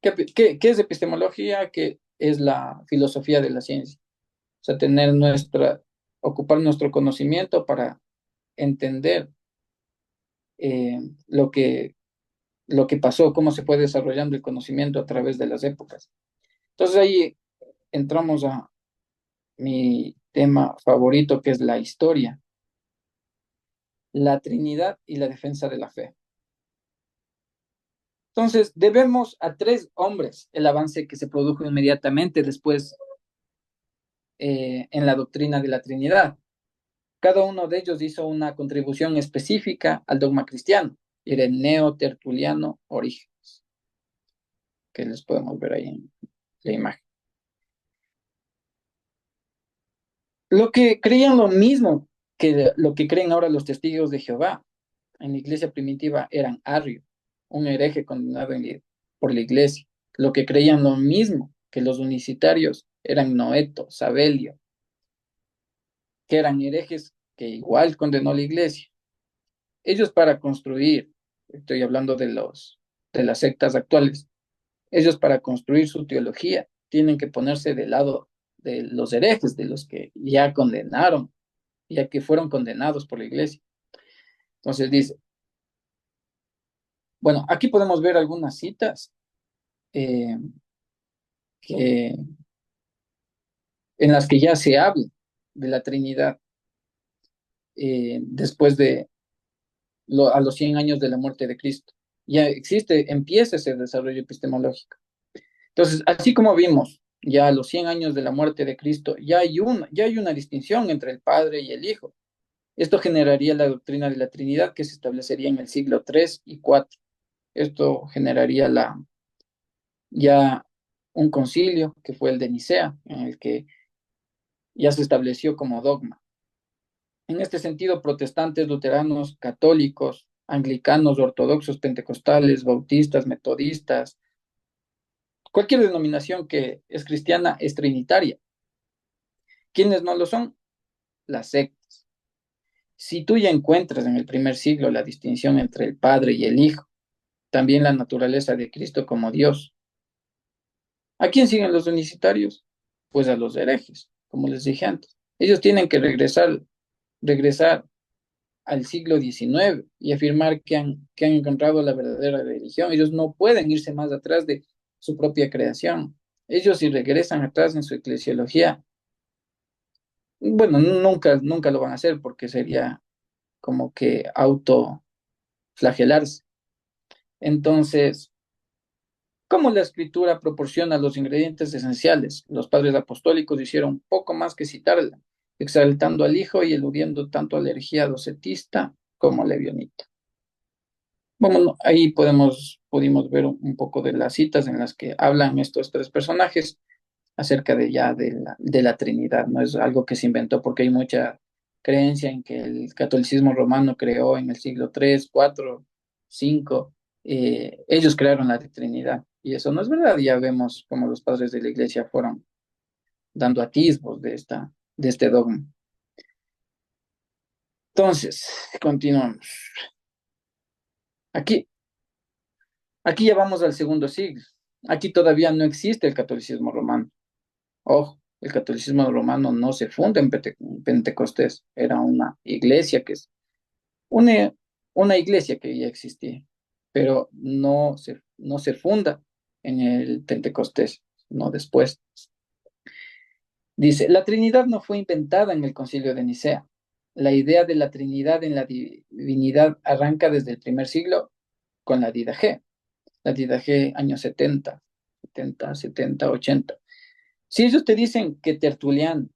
¿Qué es epistemología? Que es la filosofía de la ciencia. O sea, ocupar nuestro conocimiento para entender eh, lo que, lo que pasó, cómo se fue desarrollando el conocimiento a través de las épocas. Entonces ahí entramos a mi tema favorito, que es la historia, la Trinidad y la defensa de la fe. Entonces, debemos a tres hombres el avance que se produjo inmediatamente después en la doctrina de la Trinidad. Cada uno de ellos hizo una contribución específica al dogma cristiano. Ireneo, Tertuliano, Orígenes, que les podemos ver ahí en la imagen. Lo que creían lo mismo que lo que creen ahora los testigos de Jehová en la iglesia primitiva eran Arrio, un hereje condenado por la iglesia. Lo que creían lo mismo que los unicitarios eran Noeto, Sabelio, que eran herejes que igual condenó la iglesia. Ellos para construir, estoy hablando de las sectas actuales, ellos para construir su teología tienen que ponerse del lado de los herejes, de los que ya condenaron, ya que fueron condenados por la iglesia. Entonces dice, bueno, aquí podemos ver algunas citas eh, que, en las que ya se habla de la Trinidad después de a los 100 años de la muerte de Cristo. Ya existe, empieza ese desarrollo epistemológico. Entonces, así como vimos ya a los 100 años de la muerte de Cristo, ya hay una distinción entre el Padre y el Hijo. Esto generaría la doctrina de la Trinidad que se establecería en el siglo III y IV. Esto generaría ya un concilio que fue el de Nicea, en el que ya se estableció como dogma. En este sentido, protestantes, luteranos, católicos, anglicanos, ortodoxos, pentecostales, bautistas, metodistas, cualquier denominación que es cristiana es trinitaria. ¿Quiénes no lo son? Las sectas. Si tú ya encuentras en el primer siglo la distinción entre el Padre y el Hijo, también la naturaleza de Cristo como Dios, ¿a quién siguen los unicitarios? Pues a los herejes, como les dije antes. Ellos tienen que regresar al siglo XIX y afirmar que han encontrado la verdadera religión. Ellos no pueden irse más atrás de su propia creación. Ellos si regresan atrás en su eclesiología, bueno, nunca lo van a hacer porque sería como que autoflagelarse. Entonces, como la escritura proporciona los ingredientes esenciales, los padres apostólicos hicieron poco más que citarla, exaltando al Hijo y eludiendo tanto a la herejía docetista como levianita. Bueno, ahí pudimos ver un poco de las citas en las que hablan estos tres personajes acerca de la Trinidad. No es algo que se inventó porque hay mucha creencia en que el catolicismo romano creó en el siglo III, IV, V. Ellos crearon la Trinidad y eso no es verdad. Ya vemos cómo los padres de la iglesia fueron dando atisbos de este dogma. Entonces, continuamos. Aquí, aquí ya vamos al segundo siglo. Aquí todavía no existe el catolicismo romano. Ojo, el catolicismo romano no se funda en Pentecostés, era una iglesia una, una iglesia que ya existía, pero no se funda en el Pentecostés, no después. Dice, la Trinidad no fue inventada en el Concilio de Nicea. La idea de la Trinidad en la divinidad arranca desde el primer siglo con la Didache años 70, 80. Si ellos te dicen que Tertuliano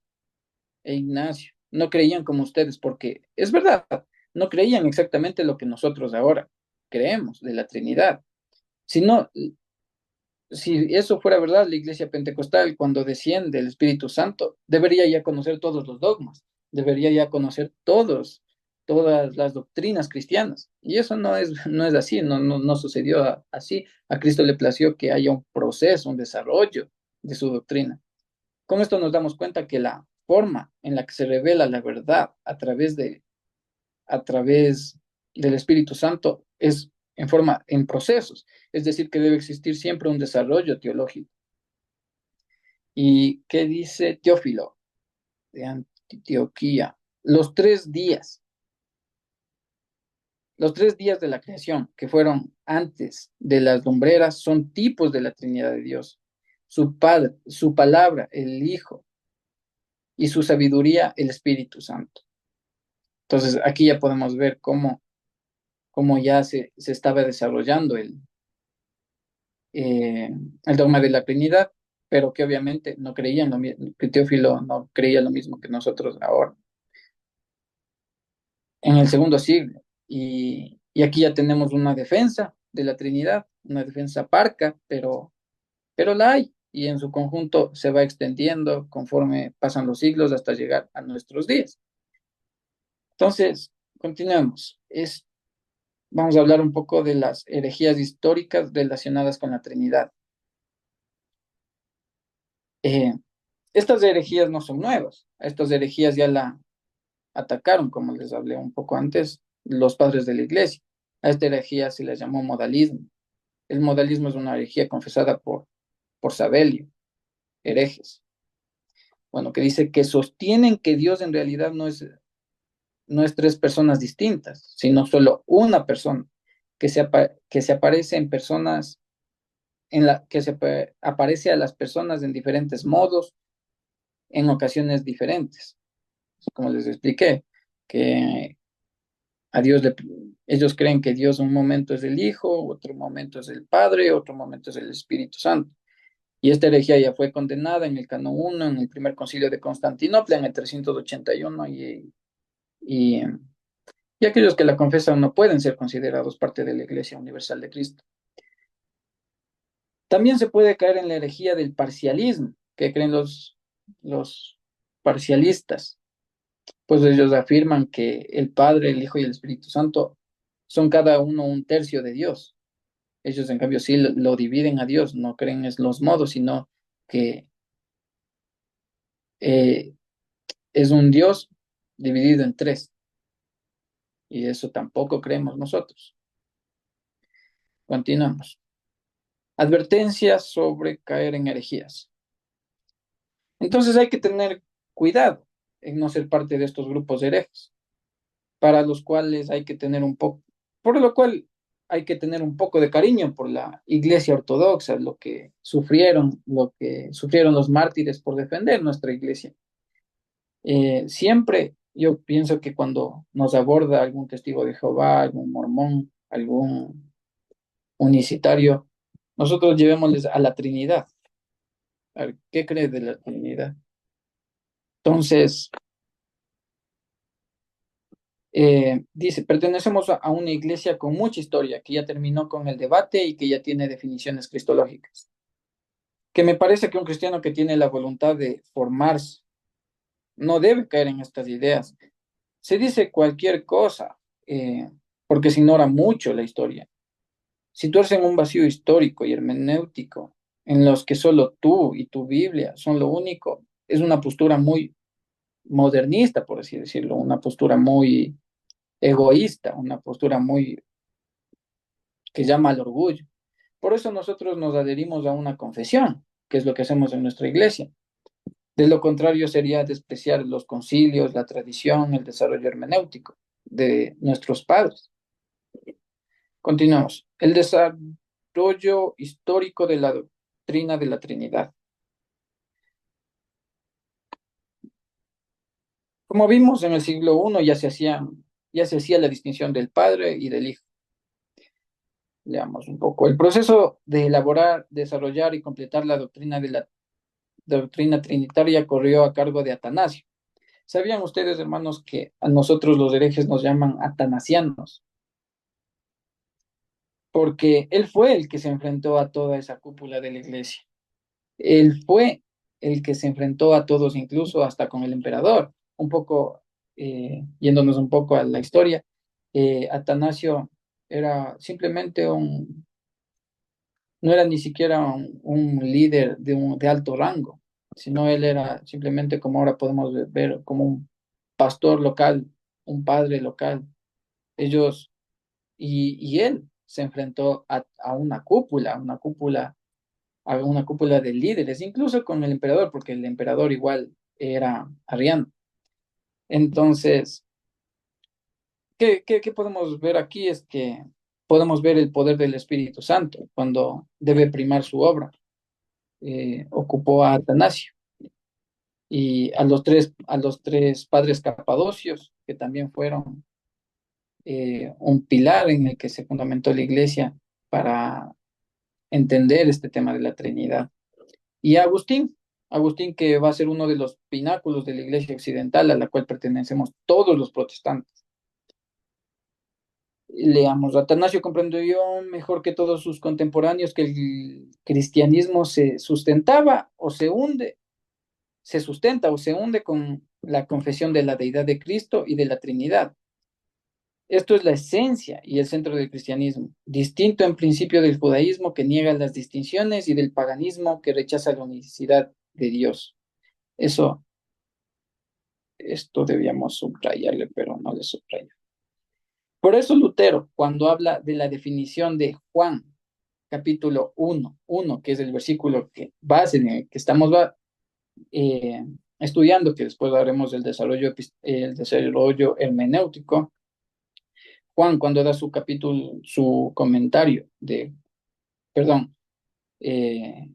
e Ignacio no creían como ustedes, porque es verdad, no creían exactamente lo que nosotros ahora creemos de la Trinidad. Si no, si eso fuera verdad, la iglesia pentecostal, cuando desciende el Espíritu Santo, debería ya conocer todos los dogmas, debería ya conocer todas las doctrinas cristianas. Y eso no es así, no sucedió así. A Cristo le plació que haya un proceso, un desarrollo de su doctrina. Con esto nos damos cuenta que la forma en la que se revela la verdad a través del Espíritu Santo es en procesos, es decir, que debe existir siempre un desarrollo teológico. ¿Y qué dice Teófilo de Antioquía? Los 3 días. Los 3 días de la creación, que fueron antes de las lumbreras, son tipos de la Trinidad de Dios. Su Padre, su palabra, el Hijo, y su sabiduría, el Espíritu Santo. Entonces, aquí ya podemos ver cómo ya se estaba desarrollando el dogma de la Trinidad, pero que obviamente no creían lo mismo, que Teófilo no creía lo mismo que nosotros ahora, en el segundo siglo. Y aquí ya tenemos una defensa de la Trinidad, una defensa parca, pero la hay, y en su conjunto se va extendiendo conforme pasan los siglos hasta llegar a nuestros días. Entonces, continuemos. Vamos a hablar un poco de las herejías históricas relacionadas con la Trinidad. Eh, Estas herejías no son nuevas. A estas herejías ya la atacaron, como les hablé un poco antes, los padres de la iglesia. A esta herejía se le llamó modalismo. El modalismo es una herejía confesada por Sabelio, herejes. Bueno, que dice que sostienen que Dios en realidad no es 3 personas distintas, sino solo una persona, que se aparece en personas, que aparece a las personas en diferentes modos, en ocasiones diferentes. Como les expliqué, que a Dios ellos creen que Dios un momento es el Hijo, otro momento es el Padre, otro momento es el Espíritu Santo. Y esta herejía ya fue condenada en el Canon 1, en el primer concilio de Constantinopla, en el 381, y, y aquellos que la confesan no pueden ser considerados parte de la Iglesia Universal de Cristo. También se puede caer en la herejía del parcialismo, que creen los parcialistas, pues ellos afirman que el Padre, el Hijo y el Espíritu Santo son cada uno un tercio de Dios. Ellos, en cambio, sí lo dividen a Dios, no creen en los modos, sino que eh, es un Dios dividido en 3, y eso tampoco creemos nosotros. Continuamos. Advertencias sobre caer en herejías. Entonces hay que tener cuidado en no ser parte de estos grupos de herejes, para los cuales hay que tener un poco, por lo cual hay que tener un poco de cariño por la Iglesia Ortodoxa, lo que sufrieron los mártires por defender nuestra Iglesia. Siempre yo pienso que cuando nos aborda algún testigo de Jehová, algún mormón, algún unicitario, nosotros llevémosles a la Trinidad. A ver, ¿qué crees de la Trinidad? Entonces, dice, pertenecemos a una iglesia con mucha historia, que ya terminó con el debate y que ya tiene definiciones cristológicas. Que me parece que un cristiano que tiene la voluntad de formarse no debe caer en estas ideas. Se dice cualquier cosa, porque se ignora mucho la historia. Situarse en un vacío histórico y hermenéutico en los que solo tú y tu Biblia son lo único, es una postura muy modernista, por así decirlo, una postura muy egoísta, una postura muy que llama al orgullo. Por eso nosotros nos adherimos a una confesión, que es lo que hacemos en nuestra iglesia. De lo contrario sería despreciar los concilios, la tradición, el desarrollo hermenéutico de nuestros padres. Continuamos. El desarrollo histórico de la doctrina de la Trinidad. Como vimos en el siglo I ya se hacía la distinción del Padre y del Hijo. Leamos un poco. El proceso de elaborar, desarrollar y completar la doctrina trinitaria corrió a cargo de Atanasio. ¿Sabían ustedes, hermanos, que a nosotros los herejes nos llaman atanasianos? Porque él fue el que se enfrentó a toda esa cúpula de la iglesia. Él fue el que se enfrentó a todos, incluso hasta con el emperador. Un poco, yéndonos un poco a la historia, Atanasio era simplemente no era ni siquiera un líder de alto rango, sino él era simplemente, como ahora podemos ver, como un pastor local, un padre local. Ellos, y él se enfrentó a una cúpula de líderes, incluso con el emperador, porque el emperador igual era arriano. Entonces, ¿qué podemos ver aquí? Es que podemos ver el poder del Espíritu Santo cuando debe primar su obra. Ocupó a Atanasio y a los tres padres capadocios, que también fueron un pilar en el que se fundamentó la iglesia para entender este tema de la Trinidad. Y Agustín que va a ser uno de los pináculos de la iglesia occidental a la cual pertenecemos todos los protestantes. Leamos, Atanasio comprendió mejor que todos sus contemporáneos que el cristianismo se sustentaba o se hunde, se sustenta o se hunde con la confesión de la deidad de Cristo y de la Trinidad. Esto es la esencia y el centro del cristianismo, distinto en principio del judaísmo que niega las distinciones y del paganismo que rechaza la unicidad de Dios. Eso, esto debíamos subrayarle, pero no le subrayo. Por eso Lutero, cuando habla de la definición de Juan, capítulo 1, que es el versículo que base en el que estamos eh, estudiando, que después haremos el desarrollo hermenéutico. Juan, cuando da su capítulo, su comentario perdón, eh,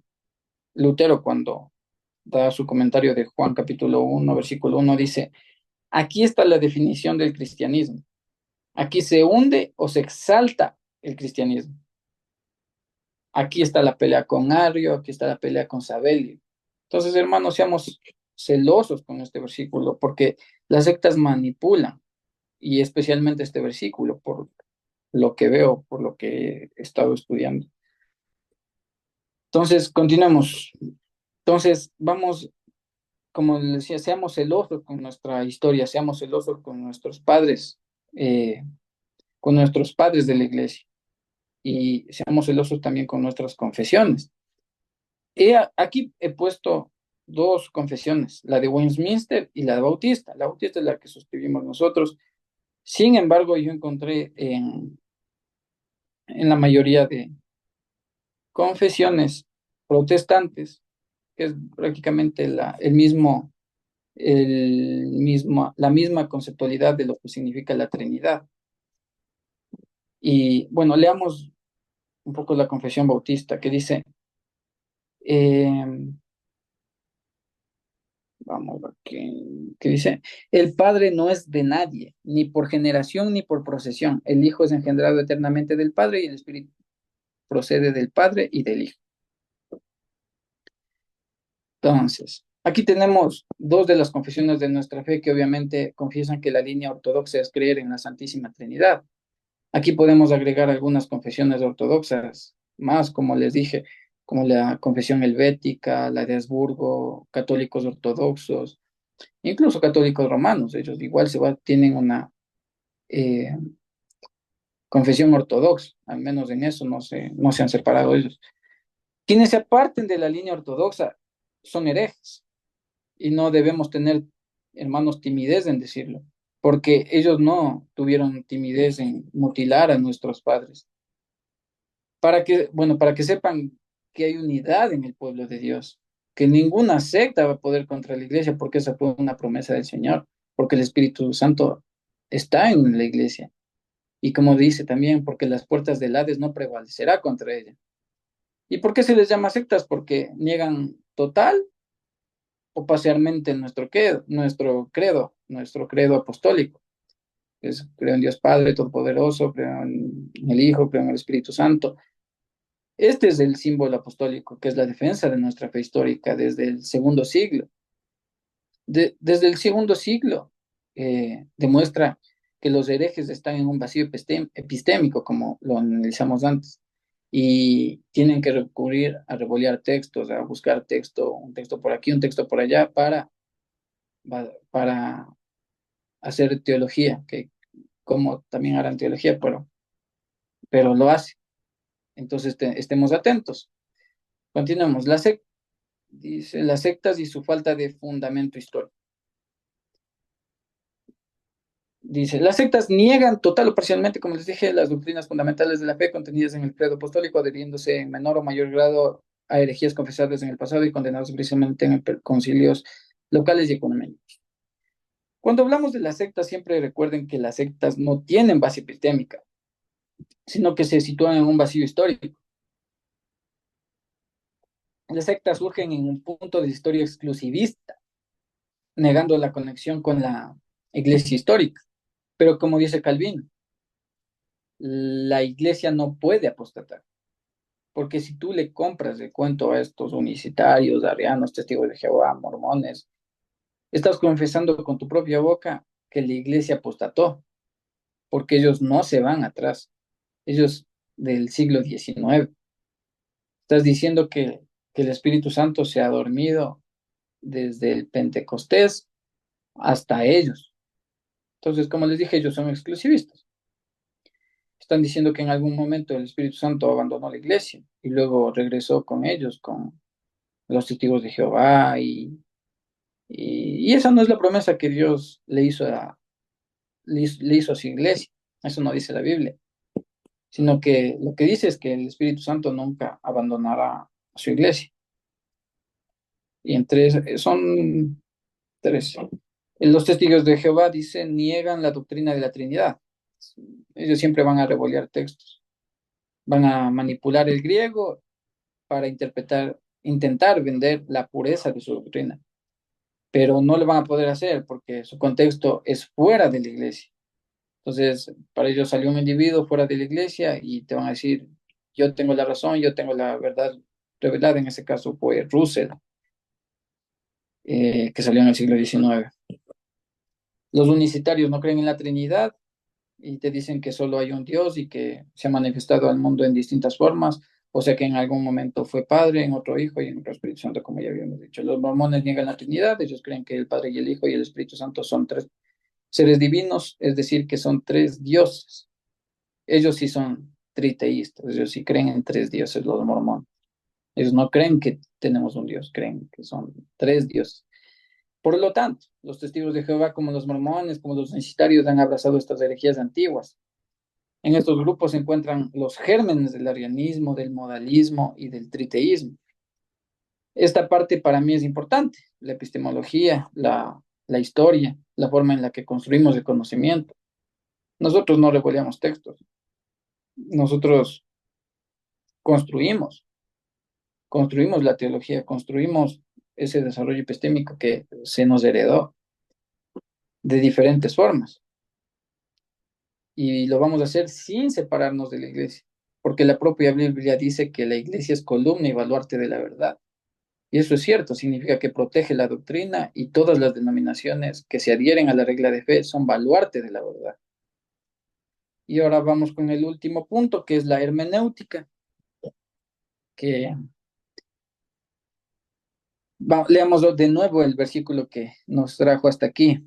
Lutero, cuando da su comentario de Juan capítulo 1, versículo 1, dice, aquí está la definición del cristianismo. Aquí se hunde o se exalta el cristianismo. Aquí está la pelea con Arrio, aquí está la pelea con Sabelio. Entonces, hermanos, seamos celosos con este versículo, porque las sectas manipulan, y especialmente este versículo, por lo que veo, por lo que he estado estudiando. Entonces, continuemos. Entonces, vamos, como les decía, seamos celosos con nuestra historia, seamos celosos eh, con nuestros padres de la iglesia, y seamos celosos también con nuestras confesiones. Aquí he puesto dos confesiones, la de Westminster y la de Bautista. La Bautista es la que suscribimos nosotros. Sin embargo, yo encontré en la mayoría de confesiones protestantes, que es prácticamente la misma conceptualidad de lo que significa la Trinidad. Y bueno, leamos un poco la confesión bautista que dice, eh, vamos a ver qué dice, el Padre no es de nadie, ni por generación ni por procesión. El Hijo es engendrado eternamente del Padre y el Espíritu procede del Padre y del Hijo. Entonces, aquí tenemos dos de las confesiones de nuestra fe que obviamente confiesan que la línea ortodoxa es creer en la Santísima Trinidad. Aquí podemos agregar algunas confesiones ortodoxas, más como les dije, como la confesión helvética, la de Habsburgo, católicos ortodoxos, incluso católicos romanos. Ellos igual tienen una eh, confesión ortodoxa, al menos en eso no se han separado ellos. Quienes se aparten de la línea ortodoxa son herejes y no debemos tener, hermanos, timidez en decirlo, porque ellos no tuvieron timidez en mutilar a nuestros padres. Para que sepan que hay unidad en el pueblo de Dios, que ninguna secta va a poder contra la iglesia, porque esa fue una promesa del Señor, porque el Espíritu Santo está en la iglesia. Y como dice también, porque las puertas del Hades no prevalecerá contra ella. ¿Y por qué se les llama sectas? Porque niegan total o parcialmente nuestro credo apostólico. Creo en Dios Padre Todopoderoso, creo en el Hijo, creo en el Espíritu Santo. Este es el símbolo apostólico, que es la defensa de nuestra fe histórica desde el segundo siglo. Desde el segundo siglo demuestra que los herejes están en un vacío epistémico, como lo analizamos antes, y tienen que recurrir a revolear textos, a buscar un texto por aquí, un texto por allá, para hacer teología, que como también harán teología, pero lo hace. Entonces estemos atentos. Continuemos. Dice, las sectas y su falta de fundamento histórico. Dice, las sectas niegan total o parcialmente, como les dije, las doctrinas fundamentales de la fe contenidas en el credo apostólico, adhiriéndose en menor o mayor grado a herejías confesadas en el pasado y condenadas precisamente en concilios locales y económicos. Cuando hablamos de las sectas, siempre recuerden que las sectas no tienen base epistémica, sino que se sitúan en un vacío histórico. Las sectas surgen en un punto de la historia exclusivista, negando la conexión con la iglesia histórica. Pero como dice Calvino, la iglesia no puede apostatar, porque si tú le compras el cuento a estos unicitarios, arianos, testigos de Jehová, mormones, estás confesando con tu propia boca que la iglesia apostató, porque ellos no se van atrás, ellos del siglo XIX. Estás diciendo que el Espíritu Santo se ha dormido desde el Pentecostés hasta ellos. Entonces, como les dije, ellos son exclusivistas. Están diciendo que en algún momento el Espíritu Santo abandonó la iglesia y luego regresó con ellos, con los testigos de Jehová, y esa no es la promesa que Dios le hizo a su iglesia. Eso no dice la Biblia, sino que lo que dice es que el Espíritu Santo nunca abandonará a su iglesia. Y son tres. Los testigos de Jehová dicen, niegan la doctrina de la Trinidad. Ellos siempre van a revolear textos, van a manipular el griego para intentar vender la pureza de su doctrina, pero no lo van a poder hacer porque su contexto es fuera de la iglesia. Entonces, para ellos salió un individuo fuera de la iglesia y te van a decir, yo tengo la razón, yo tengo la verdad revelada. En ese caso fue Russell, que salió en el siglo XIX. Los unicitarios no creen en la Trinidad y te dicen que solo hay un Dios y que se ha manifestado al mundo en distintas formas, o sea que en algún momento fue Padre, en otro Hijo y en otro Espíritu Santo, como ya habíamos dicho. Los mormones niegan la Trinidad, ellos creen que el Padre y el Hijo y el Espíritu Santo son tres seres divinos, es decir, que son tres dioses. Ellos sí son triteístas, ellos sí creen en tres dioses, los mormones. Ellos no creen que tenemos un Dios, creen que son tres dioses. Por lo tanto, los testigos de Jehová, como los mormones, como los necesitarios, han abrazado estas herejías antiguas. En estos grupos se encuentran los gérmenes del arianismo, del modalismo y del triteísmo. Esta parte para mí es importante, la epistemología, la historia, la forma en la que construimos el conocimiento. Nosotros no revoleamos textos, nosotros construimos, construimos la teología, construimos ese desarrollo epistémico que se nos heredó de diferentes formas. Y lo vamos a hacer sin separarnos de la iglesia, porque la propia Biblia dice que la iglesia es columna y baluarte de la verdad. Y eso es cierto, significa que protege la doctrina y todas las denominaciones que se adhieren a la regla de fe son baluarte de la verdad. Y ahora vamos con el último punto, que es la hermenéutica, que leamos de nuevo el versículo que nos trajo hasta aquí,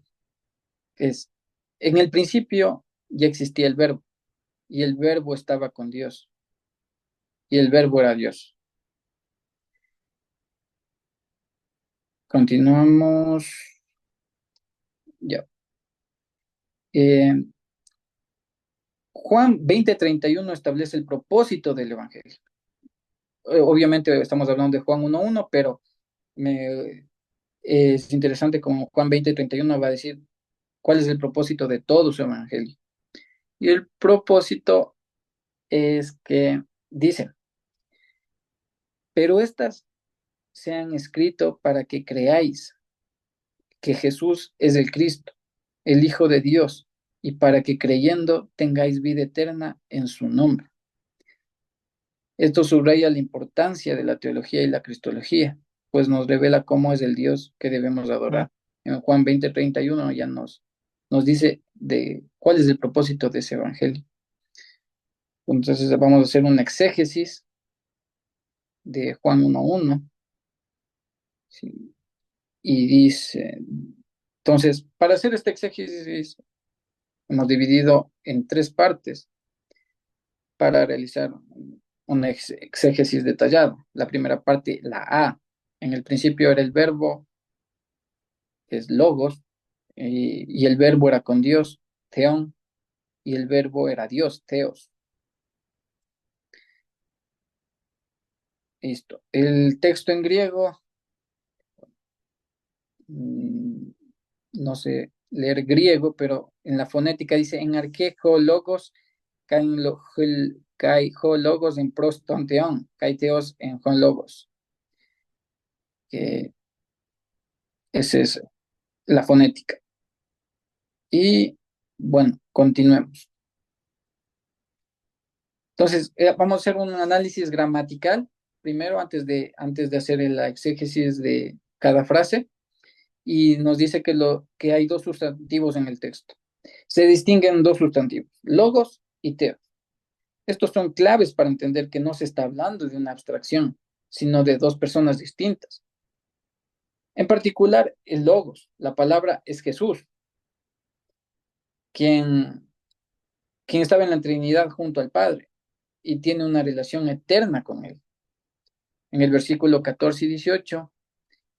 que es, en el principio ya existía el verbo, y el verbo estaba con Dios, y el verbo era Dios. Continuamos. Ya. Eh, Juan 20:31 establece el propósito del Evangelio. Obviamente estamos hablando de Juan 1:1, pero es interesante como Juan 20:31 va a decir cuál es el propósito de todo su Evangelio. Y el propósito es que dice, pero estas se han escrito para que creáis que Jesús es el Cristo, el Hijo de Dios, y para que creyendo tengáis vida eterna en su nombre. Esto subraya la importancia de la teología y la cristología, pues nos revela cómo es el Dios que debemos adorar. En Juan 20:31 ya nos dice de cuál es el propósito de ese evangelio. Entonces vamos a hacer una exégesis de Juan 1:1. ¿Sí? Y dice, entonces, para hacer esta exégesis hemos dividido en tres partes para realizar una exégesis detallada. La primera parte, la A. En el principio era el verbo, que es logos, y el verbo era con Dios, theon, y el verbo era Dios, theos. Listo. El texto en griego, no sé, leer griego, pero en la fonética dice en arquejo logos, kai ho logos en prostonteon, kai teos en hon logos, que esa es la fonética. Y bueno, continuemos. Entonces, vamos a hacer un análisis gramatical primero antes de hacer la exégesis de cada frase. Y nos dice que hay dos sustantivos en el texto. Se distinguen dos sustantivos, logos y teos. Estos son claves para entender que no se está hablando de una abstracción, sino de dos personas distintas. En particular, el logos, la palabra es Jesús, quien, quien estaba en la Trinidad junto al Padre y tiene una relación eterna con él. En el versículo 14 y 18,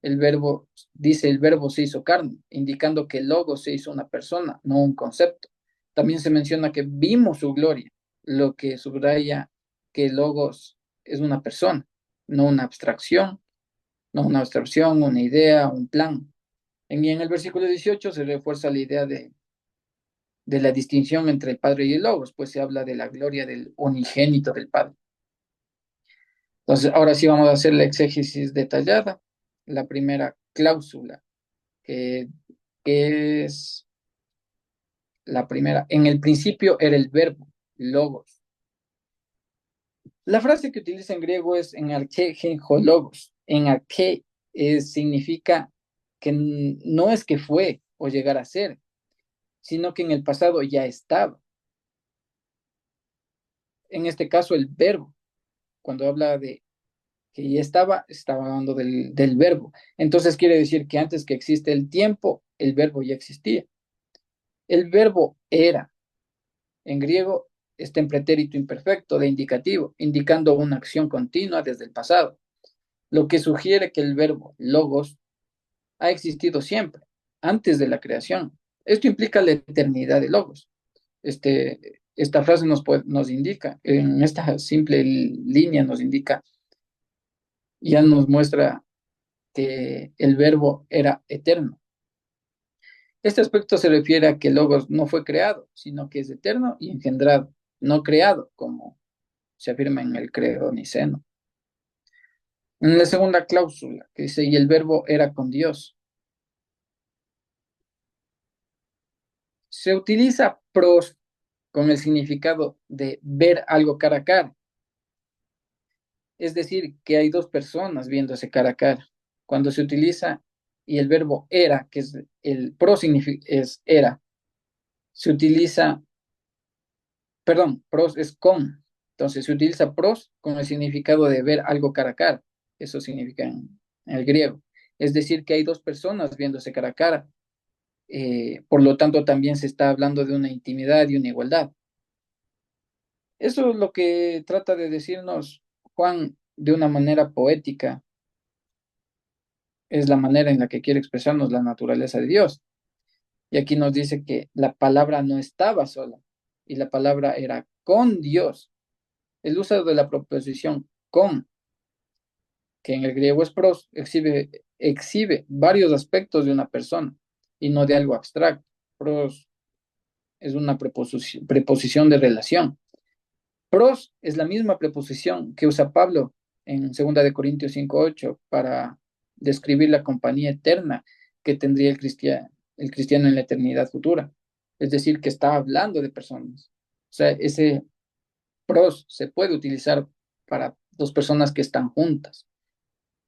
el verbo dice, el verbo se hizo carne, indicando que el logos se hizo una persona, no un concepto. También se menciona que vimos su gloria, lo que subraya que el logos es una persona, no una abstracción, una idea, un plan. Y en el versículo 18 se refuerza la idea de la distinción entre el Padre y el Logos, pues se habla de la gloria del unigénito del Padre. Entonces, ahora sí vamos a hacer la exégesis detallada. La primera cláusula, que, que es la primera. En el principio era el verbo, logos. La frase que utiliza en griego es en arché logos. En arché significa que no es que fue o llegar a ser, sino que en el pasado ya estaba. En este caso, el verbo, cuando habla de que ya estaba hablando del verbo. Entonces quiere decir que antes que existe el tiempo, el verbo ya existía. El verbo era, en griego, está en pretérito imperfecto de indicativo, indicando una acción continua desde el pasado, lo que sugiere que el verbo logos ha existido siempre, antes de la creación. Esto implica la eternidad de logos. Esta frase nos indica, en esta simple línea nos indica, ya nos muestra que el verbo era eterno. Este aspecto se refiere a que el logos no fue creado, sino que es eterno y engendrado, no creado, como se afirma en el credo niceno. En la segunda cláusula, que dice, y el verbo era con Dios, se utiliza pros con el significado de ver algo cara a cara, es decir, que hay dos personas viéndose cara a cara. Cuando se utiliza y el verbo era, que es el pro es era, se utiliza, perdón, pros es con. Entonces se utiliza pros con el significado de ver algo cara a cara. Eso significa en el griego. Es decir, que hay dos personas viéndose cara a cara. Por lo tanto, también se está hablando de una intimidad y una igualdad. Eso es lo que trata de decirnos Juan de una manera poética. Es la manera en la que quiere expresarnos la naturaleza de Dios. Y aquí nos dice que la palabra no estaba sola y la palabra era con Dios. El uso de la proposición con, que en el griego es pros, exhibe varios aspectos de una persona y no de algo abstracto. Pros es una preposición de relación. Pros es la misma preposición que usa Pablo en 2 de Corintios 5:8 para describir la compañía eterna que tendría el cristiano en la eternidad futura. Es decir, que está hablando de personas. O sea, ese pros se puede utilizar para dos personas que están juntas.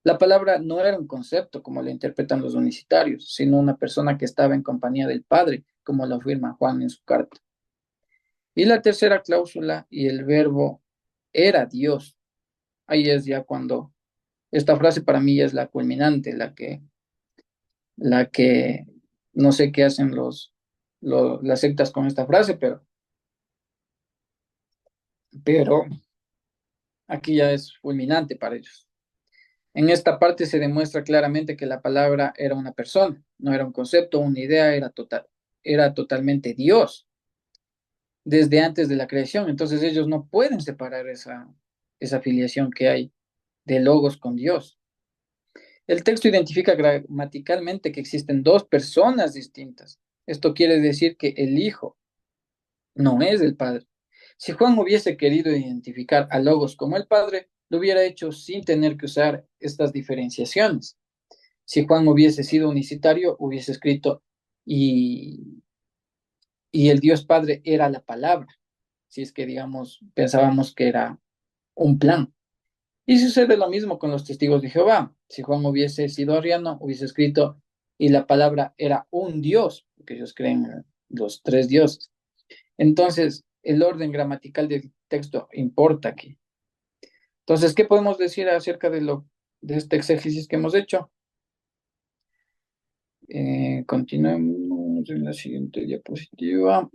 La palabra no era un concepto como lo interpretan los unicitarios, sino una persona que estaba en compañía del Padre, como lo afirma Juan en su carta. Y la tercera cláusula, y el verbo era Dios. Ahí es ya cuando esta frase para mí ya es la culminante, la que no sé qué hacen las sectas con esta frase, pero aquí ya es fulminante para ellos. En esta parte se demuestra claramente que la palabra era una persona, no era un concepto, una idea, era totalmente Dios desde antes de la creación. Entonces ellos no pueden separar esa filiación que hay de logos con Dios. El texto identifica gramaticalmente que existen dos personas distintas, Esto quiere decir que el Hijo no es el Padre. Si Juan hubiese querido identificar a Logos como el Padre, lo hubiera hecho sin tener que usar estas diferenciaciones. Si Juan hubiese sido unicitario, hubiese escrito y, y el Dios Padre era la palabra, si es que, digamos, pensábamos que era un plan. Y sucede lo mismo con los testigos de Jehová. Si Juan hubiese sido arriano, hubiese escrito y la palabra era un Dios, porque ellos creen en los tres dioses. Entonces, el orden gramatical del texto importa aquí. Entonces, ¿qué podemos decir acerca de este exégesis que hemos hecho? Continuemos en la siguiente diapositiva.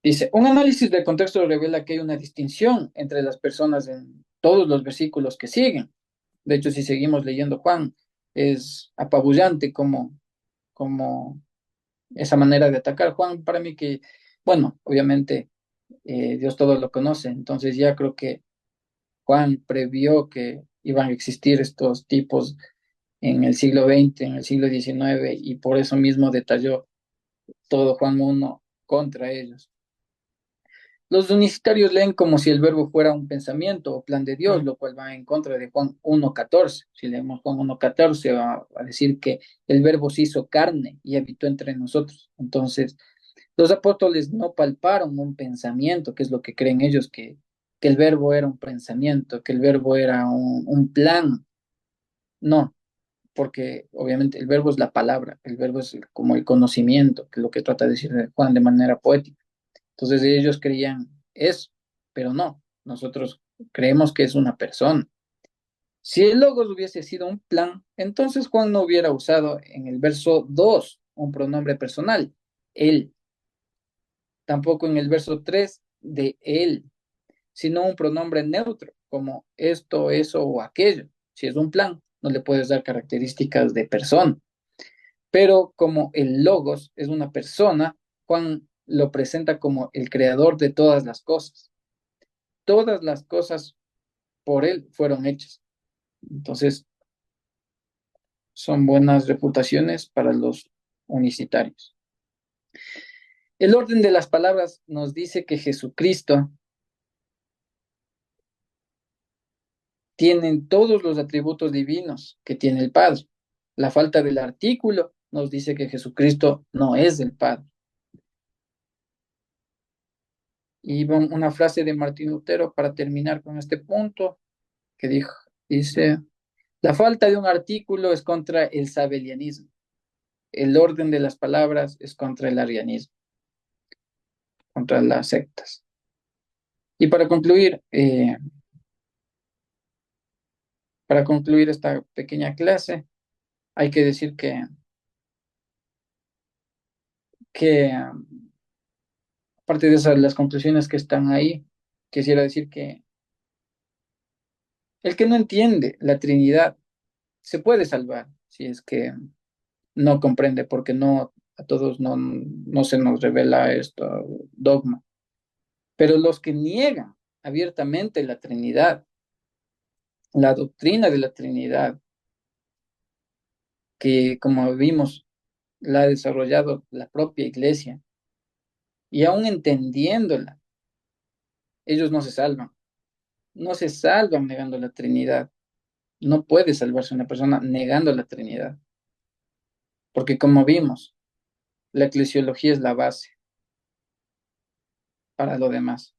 Dice, un análisis del contexto revela que hay una distinción entre las personas en todos los versículos que siguen. De hecho, si seguimos leyendo Juan, es apabullante como esa manera de atacar. Juan, para mí que, bueno, obviamente Dios todo lo conoce, entonces ya creo que Juan previó que iban a existir estos tipos en el siglo XX, en el siglo XIX, y por eso mismo detalló todo Juan 1 contra ellos. Los unicitarios leen como si el verbo fuera un pensamiento o plan de Dios, lo cual va en contra de Juan 1:14. Si leemos Juan 1:14, va a decir que el verbo se hizo carne y habitó entre nosotros. Entonces, los apóstoles no palparon un pensamiento, que es lo que creen ellos, que el verbo era un pensamiento, que el verbo era un plan. No, porque obviamente el verbo es la palabra, el verbo es como el conocimiento, que es lo que trata de decir Juan de manera poética. Entonces ellos creían eso, pero no, nosotros creemos que es una persona. Si el logos hubiese sido un plan, entonces Juan no hubiera usado en el verso 2 un pronombre personal, él, tampoco en el verso 3 de él, sino un pronombre neutro, como esto, eso o aquello. Si es un plan, no le puedes dar características de persona. Pero como el logos es una persona, Juan lo presenta como el creador de todas las cosas. Todas las cosas por él fueron hechas. Entonces, son buenas reputaciones para los unicitarios. El orden de las palabras nos dice que Jesucristo tiene todos los atributos divinos que tiene el Padre. La falta del artículo nos dice que Jesucristo no es el Padre. Y una frase de Martín Lutero para terminar con este punto, que dice, la falta de un artículo es contra el sabelianismo. El orden de las palabras es contra el arianismo, contra las sectas. Y para concluir esta pequeña clase, hay que decir que aparte de esas, las conclusiones que están ahí, quisiera decir que el que no entiende la Trinidad se puede salvar si es que no comprende, porque no a todos no se nos revela esto dogma. Pero los que niegan abiertamente la Trinidad, la doctrina de la Trinidad, que como vimos, la ha desarrollado la propia iglesia, y aún entendiéndola, ellos no se salvan. No se salvan negando la Trinidad. No puede salvarse una persona negando la Trinidad, porque como vimos, la eclesiología es la base para lo demás.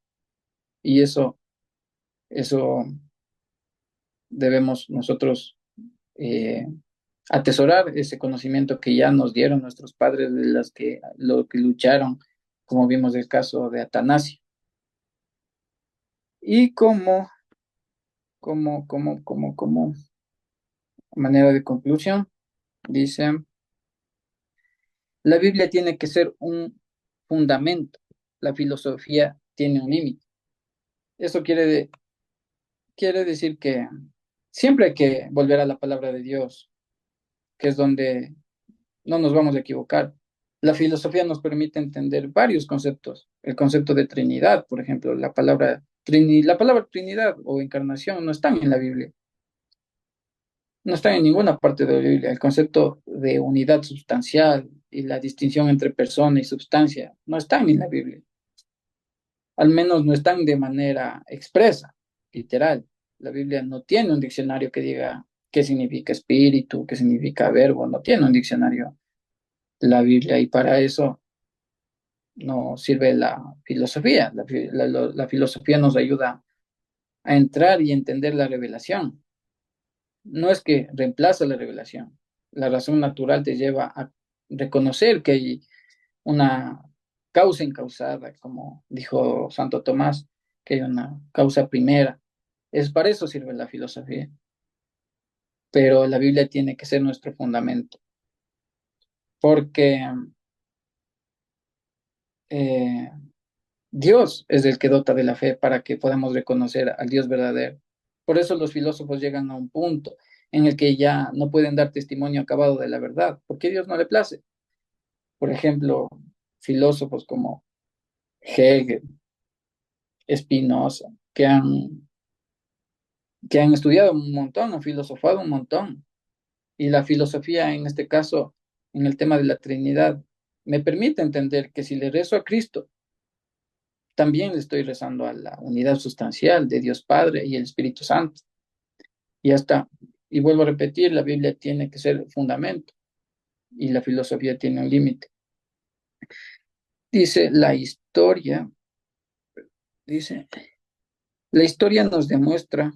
Y eso debemos nosotros eh, atesorar ese conocimiento que ya nos dieron nuestros padres de lo que lucharon, como vimos el caso de Atanasio. Y como manera de conclusión, dice, la Biblia tiene que ser un fundamento, la filosofía tiene un límite. Eso quiere decir que siempre hay que volver a la palabra de Dios, que es donde no nos vamos a equivocar. La filosofía nos permite entender varios conceptos. El concepto de Trinidad, por ejemplo, la palabra Trinidad o encarnación no están en la Biblia, no están en ninguna parte de la Biblia. El concepto de unidad sustancial, y la distinción entre persona y sustancia no están en la Biblia. Al menos no están de manera expresa, literal. La Biblia no tiene un diccionario que diga qué significa espíritu, qué significa verbo, no tiene un diccionario la Biblia y para eso no sirve la filosofía. La filosofía nos ayuda a entrar y entender la revelación. No es que reemplaza la revelación. La razón natural te lleva a reconocer que hay una causa incausada, como dijo Santo Tomás, que hay una causa primera. Es para eso sirve la filosofía, pero la Biblia tiene que ser nuestro fundamento, porque eh, Dios es el que dota de la fe para que podamos reconocer al Dios verdadero. Por eso los filósofos llegan a un punto en el que ya no pueden dar testimonio acabado de la verdad, porque a Dios no le place. Por ejemplo, filósofos como Hegel, Spinoza, que han estudiado un montón, han filosofado un montón. Y la filosofía, en este caso, en el tema de la Trinidad, me permite entender que si le rezo a Cristo, también le estoy rezando a la unidad sustancial de Dios Padre y el Espíritu Santo. Y ya está. Y vuelvo a repetir, la Biblia tiene que ser fundamento y la filosofía tiene un límite. Dice dice, la historia nos demuestra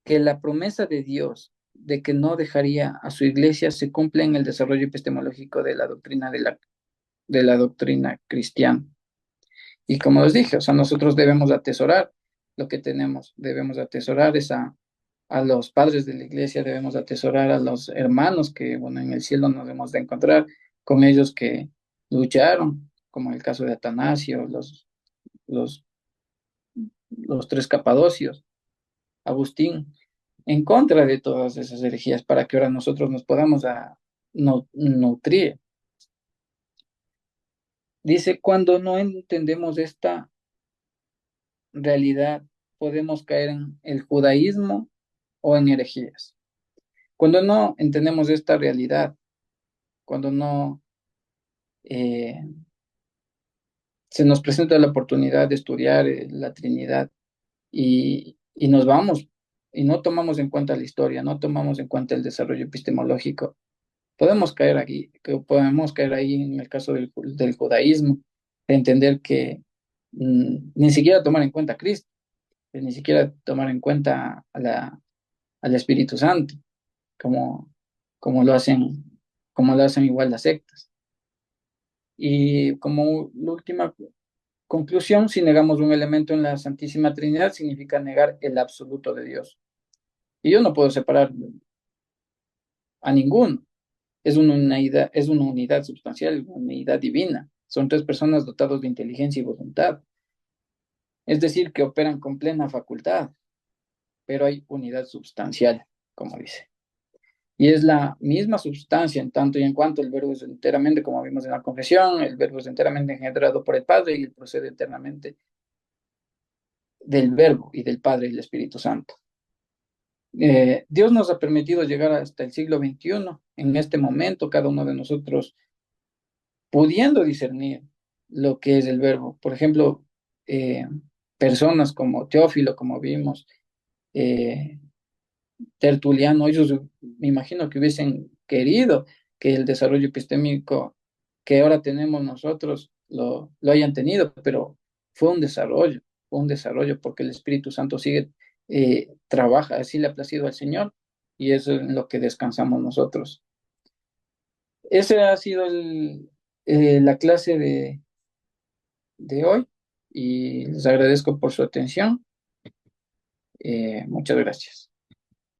que la promesa de Dios de que no dejaría a su iglesia se cumple en el desarrollo epistemológico de la doctrina de la doctrina cristiana. Y como les dije, o sea, nosotros debemos atesorar lo que tenemos, debemos atesorar a los padres de la iglesia, debemos atesorar a los hermanos que, bueno, en el cielo nos hemos de encontrar con ellos que lucharon, como el caso de Atanasio, los, los tres capadocios, Agustín, en contra de todas esas herejías, para que ahora nosotros nos podamos nutrir. Dice, cuando no entendemos esta realidad, podemos caer en el judaísmo o en herejías. Cuando no entendemos esta realidad, cuando no eh, se nos presenta la oportunidad de estudiar la Trinidad y nos vamos y no tomamos en cuenta la historia, no tomamos en cuenta el desarrollo epistemológico, podemos caer ahí en el caso del judaísmo, de entender que ni siquiera tomar en cuenta a Cristo, ni siquiera tomar en cuenta al Espíritu Santo, como, como lo hacen, como lo hacen igual las sectas. Y como la última conclusión, si negamos un elemento en la Santísima Trinidad, significa negar el absoluto de Dios. Y yo no puedo separar a ninguno. Es una unidad sustancial, una unidad divina. Son tres personas dotados de inteligencia y voluntad. Es decir, que operan con plena facultad, pero hay unidad sustancial, como dice. Y es la misma sustancia en tanto y en cuanto el verbo es enteramente, como vimos en la confesión, el verbo es enteramente engendrado por el Padre y procede enteramente del verbo y del Padre y el Espíritu Santo. Dios nos ha permitido llegar hasta el siglo XXI, en este momento, cada uno de nosotros pudiendo discernir lo que es el verbo. Por ejemplo, eh, personas como Teófilo, como vimos, eh, Tertuliano, ellos me imagino que hubiesen querido que el desarrollo epistémico que ahora tenemos nosotros lo hayan tenido, pero fue un desarrollo porque el Espíritu Santo sigue, trabaja, así le ha placido al Señor y eso es en lo que descansamos nosotros. Esa ha sido la clase de hoy y les agradezco por su atención. Muchas gracias.